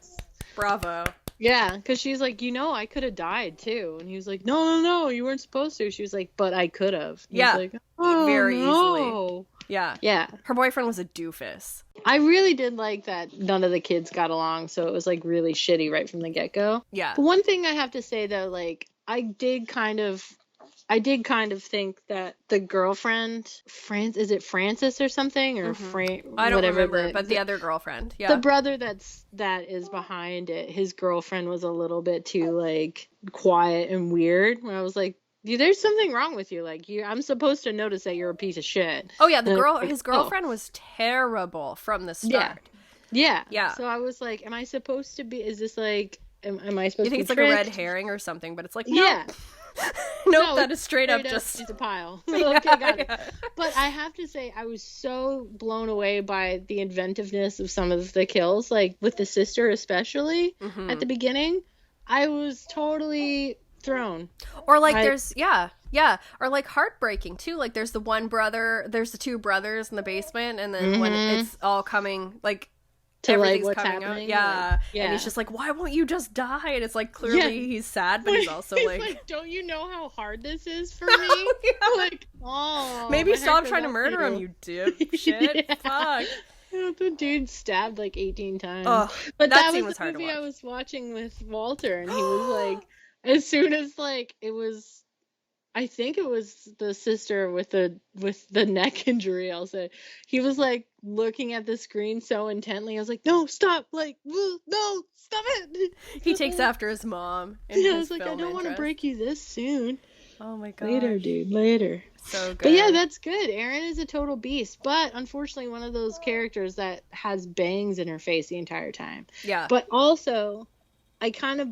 Bravo. Yeah, because she's like, I could have died too. And he was like, no, you weren't supposed to. She was like, but I could have. Yeah. Like, very easily. Yeah. Yeah. Her boyfriend was a doofus. I really did like that none of the kids got along, so it was, like, really shitty right from the get-go. Yeah. But one thing I have to say, though, like, I did kind of think that the girlfriend, is it Francis or something? Or I don't remember, but the other girlfriend. Yeah. The brother that is behind it, his girlfriend was a little bit too, like, quiet and weird. Where I was like, there's something wrong with you. Like, I'm supposed to notice that you're a piece of shit. Oh, yeah, his girlfriend was terrible from the start. Yeah. Yeah. So I was like, am I supposed to be, is this like, am I supposed to be You think it's like tricked? a red herring or something, but it's like, no. Yeah. No, that is straight up just... It's a pile. Okay, got it. But I have to say, I was so blown away by the inventiveness of some of the kills, like with the sister especially, at the beginning. I was totally thrown. Or like there's or like heartbreaking too, like there's the two brothers in the basement, and then when it's all coming, like to everything's like what's coming happening, out, and he's just like, why won't you just die? And it's like, clearly he's sad, but he's also like, don't you know how hard this is for me? Like, maybe stop trying to murder him, you dipshit. Fuck. The dude stabbed like 18 times. Oh, but that was the movie I was watching with Walter, and he was like, as soon as like it was, I think it was the sister with the neck injury, I'll say, he was like looking at the screen so intently. I was like, no, stop, like, no, stop it. He takes after his mom. I was like, I don't want to break you this soon. Oh my god. Later, dude, later. So good. But yeah, that's good. Erin is a total beast, but unfortunately one of those characters that has bangs in her face the entire time. Yeah. But also, I kind of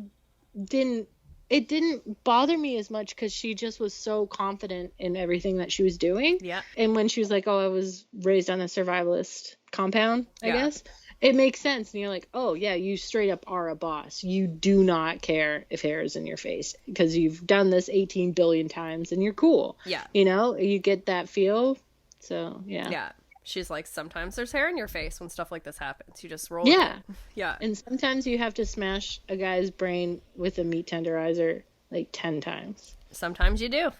it didn't bother me as much because she just was so confident in everything that she was doing. Yeah. And when she was like, oh, I was raised on a survivalist compound, I guess. it makes sense. And you're like, oh, yeah, you straight up are a boss. You do not care if hair is in your face because you've done this 18 billion times and you're cool. Yeah. You get that feel. So, yeah. Yeah. She's like, sometimes there's hair in your face when stuff like this happens. You just roll Yeah. with it. Yeah. And sometimes you have to smash a guy's brain with a meat tenderizer like 10 times. Sometimes you do.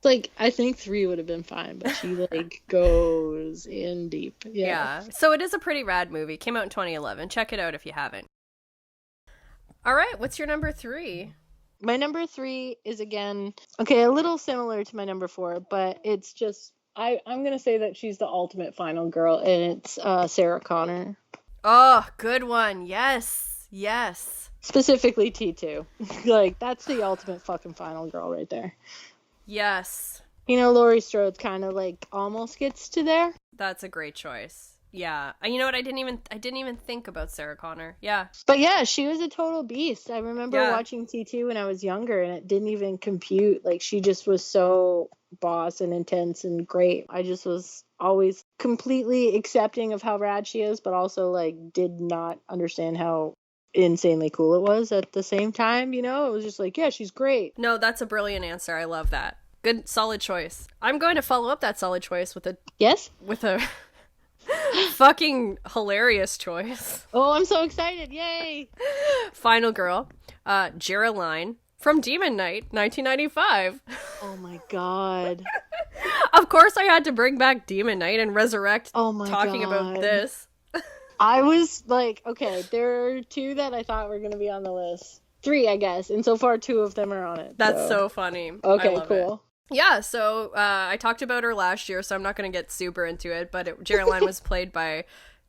Like, I think 3 would have been fine, but she, like, goes in deep. Yeah. So it is a pretty rad movie. Came out in 2011. Check it out if you haven't. All right. What's your number 3? My number 3 is, again, okay, a little similar to my number 4, but it's just, I'm going to say that she's the ultimate final girl, and it's Sarah Connor. Oh, good one. Yes. Yes. Specifically T2. Like, that's the ultimate fucking final girl right there. Yes. Laurie Strode kind of, like, almost gets to there. That's a great choice. Yeah. You know what? I didn't even think about Sarah Connor. Yeah. But yeah, she was a total beast. I remember watching T2 when I was younger, and it didn't even compute. Like, she just was so boss and intense and great. I just was always completely accepting of how rad she is, but also, like, did not understand how insanely cool it was at the same time. It was just like, yeah, she's great. No, that's a brilliant answer. I love that. Good, solid choice. I'm going to follow up that solid choice with a fucking hilarious choice. Oh, I'm so excited. Yay. Final girl, Geraldine from Demon Knight, 1995. Oh my god. Of course I had to bring back Demon Knight and resurrect talking about this. I was like, okay, there are 2 that I thought were going to be on the list. 3, I guess. And so far, 2 of them are on it. That's so funny. Okay, cool. Yeah, so I talked about her last year, so I'm not going to get super into it, but Geraldine was played by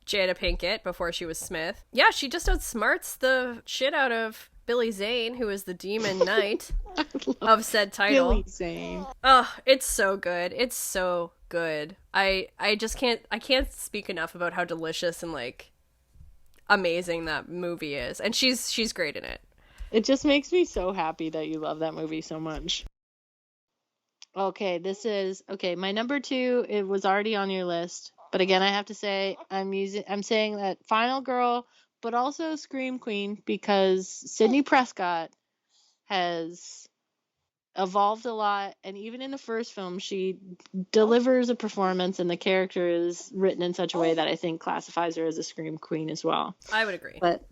Jada Pinkett before she was Smith. Yeah, she just outsmarts the shit out of Billy Zane, who is the Demon Knight of said title. Billy Zane. Oh, it's so good. It's so good. I can't speak enough about how delicious and, like, amazing that movie is. And she's great in it. It just makes me so happy that you love that movie so much. Okay, my number 2, it was already on your list. But again, I have to say, I'm saying that final girl, but also Scream Queen, because Sidney Prescott has evolved a lot, and even in the first film, she delivers a performance, and the character is written in such a way that I think classifies her as a Scream Queen as well. I would agree. But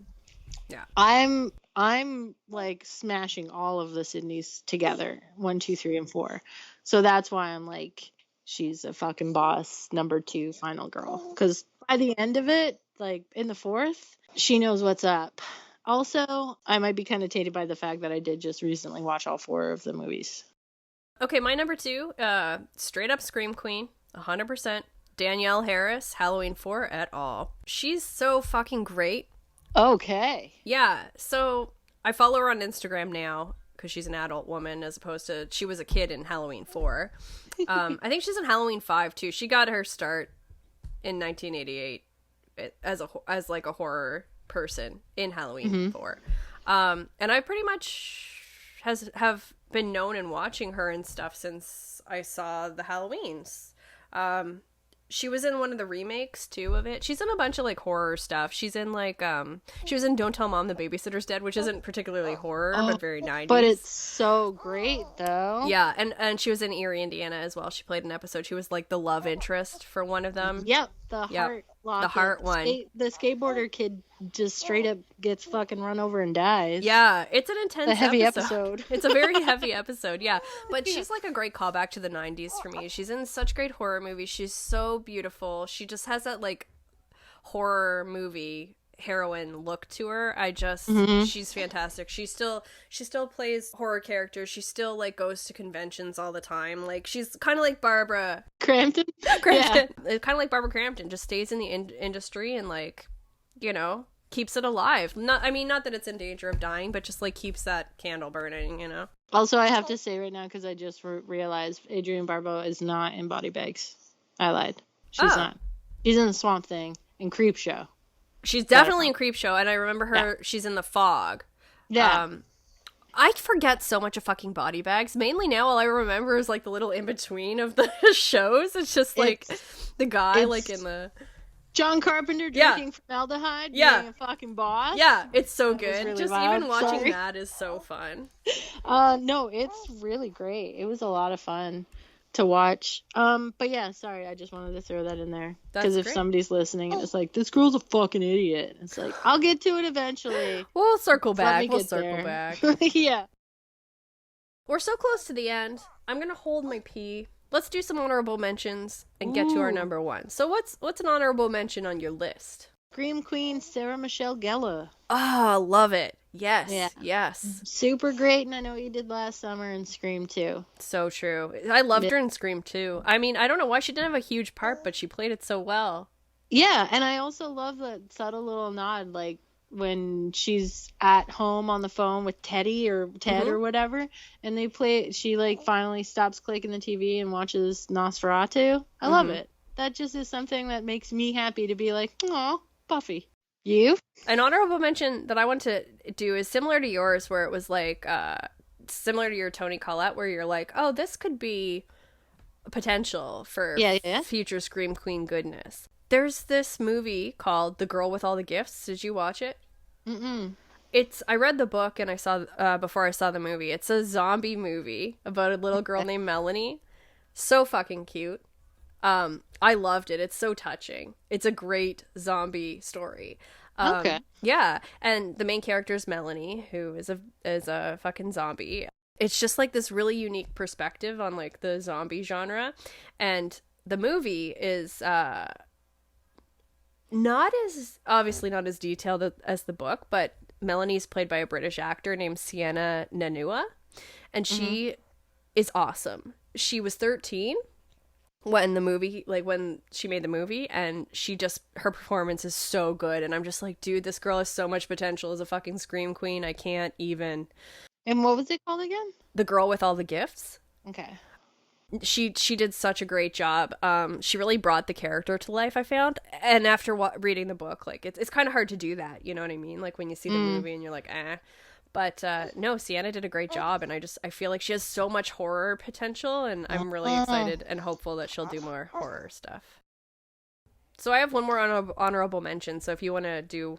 yeah, I'm like smashing all of the Sydneys together, 1, 2, 3, and 4. So that's why I'm like, she's a fucking boss, number 2 final girl. Because by the end of it, like in the 4th, she knows what's up. Also, I might be kind of tainted by the fact that I did just recently watch all 4 of the movies. Okay, my number 2, straight up Scream Queen, 100%. Danielle Harris, Halloween 4 et al. She's so fucking great. Okay. Yeah, so I follow her on Instagram now because she's an adult woman as opposed to she was a kid in Halloween 4. I think she's in Halloween 5 too. She got her start in 1988 as like a horror person in Halloween 4. And I pretty much have been known and watching her and stuff since I saw the Halloweens. She was in one of the remakes too of it. She's in a bunch of like horror stuff. She's in like she was in Don't Tell Mom the Babysitter's Dead, which isn't particularly horror but very 90s. But it's so great though. Yeah, and she was in Erie, Indiana as well. She played an episode. She was like the love interest for one of them. Yep, heart locket. The heart one. The skateboarder kid just straight up gets fucking run over and dies. Yeah, it's an intense heavy episode. It's a very heavy episode, yeah. But she's like a great callback to the 90s for me. She's in such great horror movies. She's so beautiful. She just has that like horror movie heroine look to her. She's fantastic. She still plays horror characters. She still like goes to conventions all the time. Like she's kind of like Barbara Crampton. Yeah. Kind of like Barbara Crampton, just stays in the industry and like, keeps it alive. Not that it's in danger of dying, but just like keeps that candle burning, Also, I have to say right now, because I just realized Adrienne Barbeau is not in Body Bags. I lied. She's not. She's in the Swamp Thing and Creepshow. She's definitely in Creepshow, and I remember her. Yeah. She's in The Fog. Yeah. I forget so much of fucking Body Bags. Mainly now, all I remember is like the little in between of the shows. It's just like the guy like in the. John Carpenter drinking formaldehyde, being a fucking boss. Yeah, it's so good. Really just loud. even watching that is so fun. No, it's really great. It was a lot of fun to watch. But yeah, sorry, I just wanted to throw that in there. Because if somebody's listening and it's like, this girl's a fucking idiot, it's like, I'll get to it eventually. We'll circle back. Yeah. We're so close to the end. I'm gonna hold my pee. Let's do some honorable mentions and get to our number one. So what's an honorable mention on your list? Scream Queen Sarah Michelle Gellar. Oh, love it. Yes. Yeah. Yes. Super great, and I know what you did last summer in Scream 2. So true. I loved her in Scream 2. I mean, I don't know why she didn't have a huge part, but she played it so well. Yeah, and I also love that subtle little nod, like when she's at home on the phone with Teddy or Ted or whatever, and they play, she like finally stops clicking the TV and watches Nosferatu. I love it. That just is something that makes me happy to be like, aw, Buffy. You? An honorable mention that I want to do is similar to yours, where it was like, similar to your Toni Collette, where you're like, oh, this could be potential for future Scream Queen goodness. There's this movie called The Girl with All the Gifts. Did you watch it? I read the book and I saw, before I saw the movie. It's a zombie movie about a little girl named Melanie. So fucking cute. I loved it. It's so touching. It's a great zombie story. Yeah, and the main character is Melanie, who is a fucking zombie. It's just like this really unique perspective on like the zombie genre, and the movie is not as detailed as the book, but Melanie's played by a British actor named Sienna Nanua, and she is awesome. She was 13 when she made the movie, and her performance is so good, and I'm just like, dude, this girl has so much potential as a fucking Scream Queen. I can't even. And what was it called again? The Girl with All the Gifts. Okay. She did such a great job. She really brought the character to life, I found, and after reading the book, like it's kind of hard to do that, you know what I mean? Like when you see the movie and you're like, eh. But no, Sienna did a great job, and I feel like she has so much horror potential, and I'm really excited and hopeful that she'll do more horror stuff. So I have one more honorable mention, so if you want to do...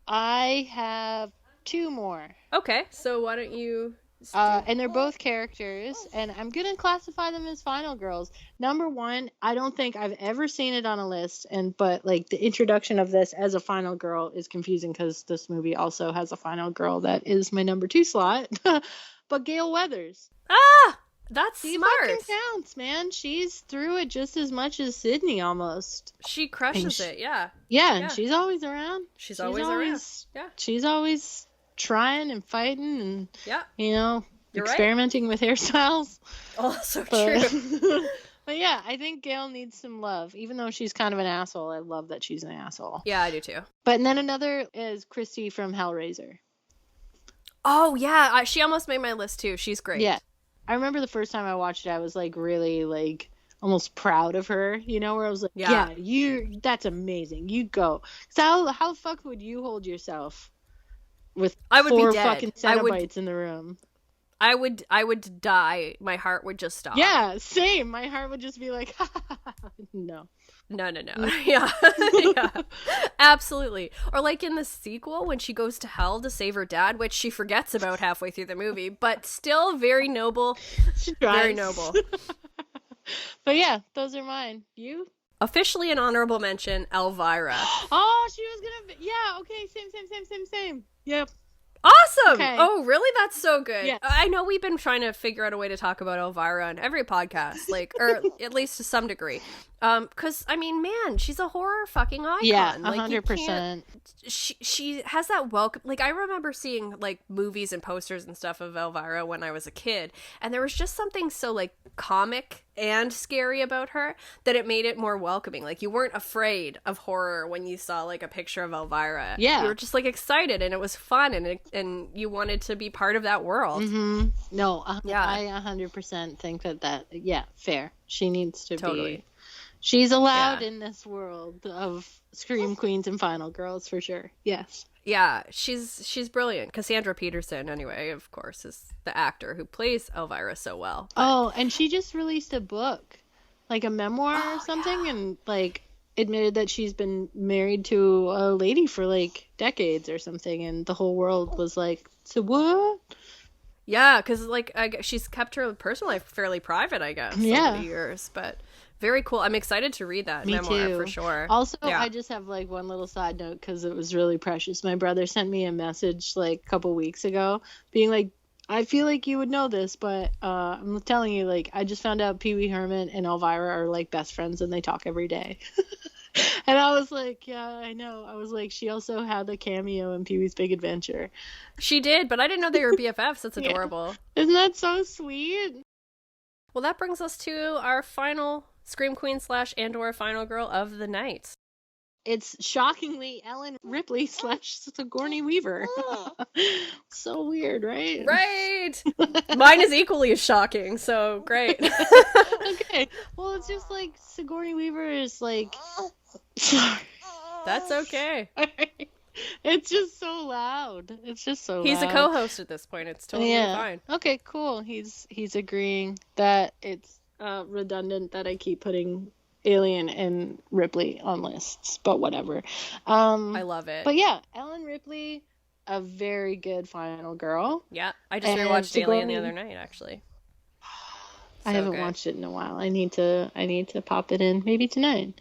I have two more. Okay, so why don't you... and they're both characters, and I'm going to classify them as final girls. Number one, I don't think I've ever seen it on a list, but like the introduction of this as a final girl is confusing because this movie also has a final girl that is my number 2 slot. But Gale Weathers. Ah, that's smart. Fucking counts, man. She's through it just as much as Sydney almost. She crushes it, yeah. Yeah, and she's always around. She's always around. Yeah. She's always trying and fighting and you're experimenting with hairstyles. Oh, so true. But yeah, I think Gail needs some love. Even though she's kind of an asshole, I love that she's an asshole. Yeah, I do too. But then another is Christy from Hellraiser. Oh yeah, she almost made my list too. She's great. Yeah, I remember the first time I watched it, I was like really like almost proud of her, where I was like, yeah that's amazing. You go. So how the fuck would you hold yourself with 4 fucking Cenobites in the room? I would die. My heart would just stop. Yeah, same. My heart would just be like, no. No. Yeah. Yeah. Absolutely. Or like in the sequel when she goes to hell to save her dad, which she forgets about halfway through the movie, but still very noble. She tries. Very noble. But yeah, those are mine. You? Officially an honorable mention, Elvira. Oh, she was gonna be... Yeah, okay, same. Yep. Awesome! Okay. Oh, really? That's so good. Yeah. I know we've been trying to figure out a way to talk about Elvira on every podcast, or at least to some degree. Because, I mean, man, she's a horror fucking icon. Yeah, 100%. She has that welcome... Like, I remember seeing, like, movies and posters and stuff of Elvira when I was a kid, and there was just something so, like, comic and scary about her that it made it more welcoming. Like, you weren't afraid of horror when you saw, like, a picture of Elvira. Yeah. You were just, like, excited, and it was fun, and you wanted to be part of that world. Mm-hmm. No, I 100% think that fair. She needs to be... She's allowed in this world of Scream Queens and Final Girls, for sure. Yes. Yeah, she's brilliant. Cassandra Peterson, anyway, of course, is the actor who plays Elvira so well. But... Oh, and she just released a book, like a memoir or something, and like admitted that she's been married to a lady for like decades or something, and the whole world was like, so what? Yeah, because like she's kept her personal life fairly private, I guess, over the years. But very cool. I'm excited to read that memoir for sure. Also, I just have like one little side note because it was really precious. My brother sent me a message like a couple weeks ago being like, I feel like you would know this, but I'm telling you, like, I just found out Pee Wee Herman and Elvira are like best friends and they talk every day. And I was like, yeah, I know. I was like, she also had a cameo in Pee Wee's Big Adventure. She did, but I didn't know they were BFFs. That's adorable. Yeah. Isn't that so sweet? Well, that brings us to our final Scream Queen / and/or final girl of the night. It's shockingly Ellen Ripley / Sigourney Weaver. So weird, right? Right! Mine is equally as shocking, so great. Okay. Well, it's just like Sigourney Weaver is like... Sorry. That's okay. It's just so loud. It's just so He's loud. a co-host at this point. It's totally fine. Okay, cool. He's agreeing that it's redundant that I keep putting Alien and Ripley on lists, but whatever. I love it. But yeah, Ellen Ripley, a very good final girl. Yeah, I just rewatched Alien the other night, actually. I haven't watched it in a while. I need to pop it in maybe tonight.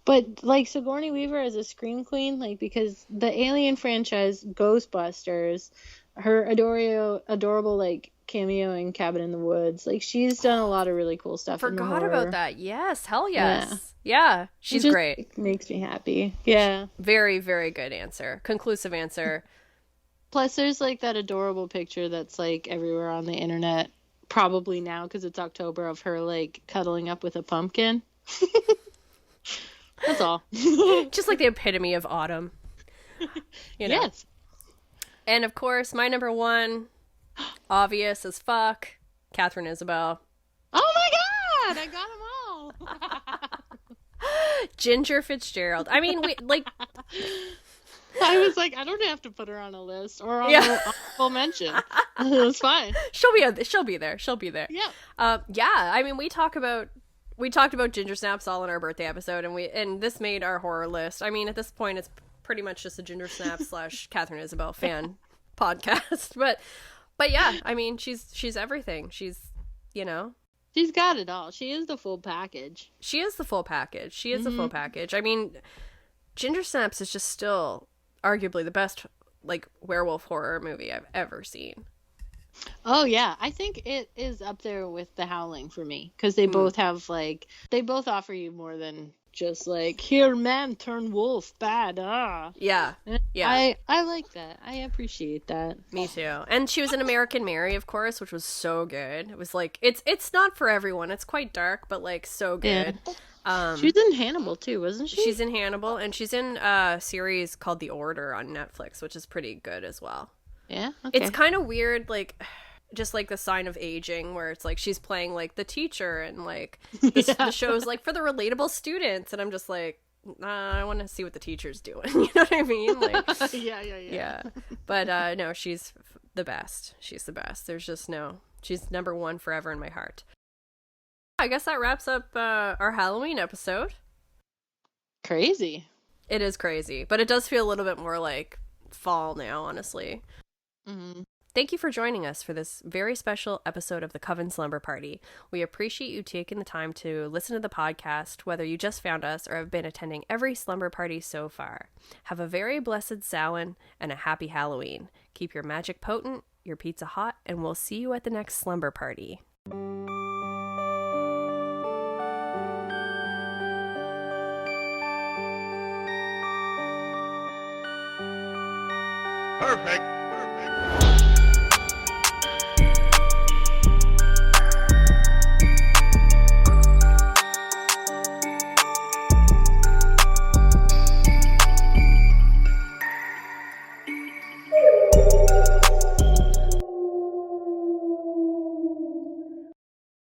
But like Sigourney Weaver as a Scream Queen, like because the Alien franchise, Ghostbusters, her adorable like cameo in Cabin in the Woods, like she's done a lot of really cool stuff. Forgot about that. Yes, hell yes. Yeah, she's great. It makes me happy. Yeah. Very, very good answer. Conclusive answer. Plus, there's like that adorable picture that's like everywhere on the internet, probably now because it's October, of her like cuddling up with a pumpkin. That's all. Just like the epitome of autumn. You know? Yes. And of course, my number one, obvious as fuck, Catherine Isabel. Oh my god! I got them all! Ginger Fitzgerald. I mean, I was like, I don't have to put her on a list or on a honorable mention. It's fine. She'll be there. Yeah. Yeah. I mean, we talked about ginger snaps all in our birthday episode, and this made our horror list. I mean, at this point, it's pretty much just a ginger snap / Catherine Isabel fan podcast. But yeah, I mean, she's everything. She's, you know. She's got it all. She is the full package. She is the full package. I mean, Ginger Snaps is just still arguably the best, like, werewolf horror movie I've ever seen. Oh, yeah. I think it is up there with The Howling for me. Because they both have, like, they both offer you more than just, like, here, man, turn wolf, bad, Yeah. I like that. I appreciate that. Me too. And she was in American Mary, of course, which was so good. It was, like, it's not for everyone. It's quite dark, but, like, so good. Yeah. She was in Hannibal, too, wasn't she? She's in Hannibal, and she's in a series called The Order on Netflix, which is pretty good as well. Yeah? Okay. It's kind of weird, like, just, like, the sign of aging, where it's, like, she's playing, like, the teacher, and, like, the show's, like, for the relatable students, and I'm just, like, I want to see what the teacher's doing, you know what I mean? Like, yeah. But, no, she's the best. She's the best. There's just she's number one forever in my heart. I guess that wraps up our Halloween episode. Crazy. It is crazy, but it does feel a little bit more like fall now, honestly. Mm-hmm. Thank you for joining us for this very special episode of the Coven Slumber Party. We appreciate you taking the time to listen to the podcast, whether you just found us or have been attending every slumber party so far. Have a very blessed Samhain and a happy Halloween. Keep your magic potent, your pizza hot, and we'll see you at the next slumber party. Perfect.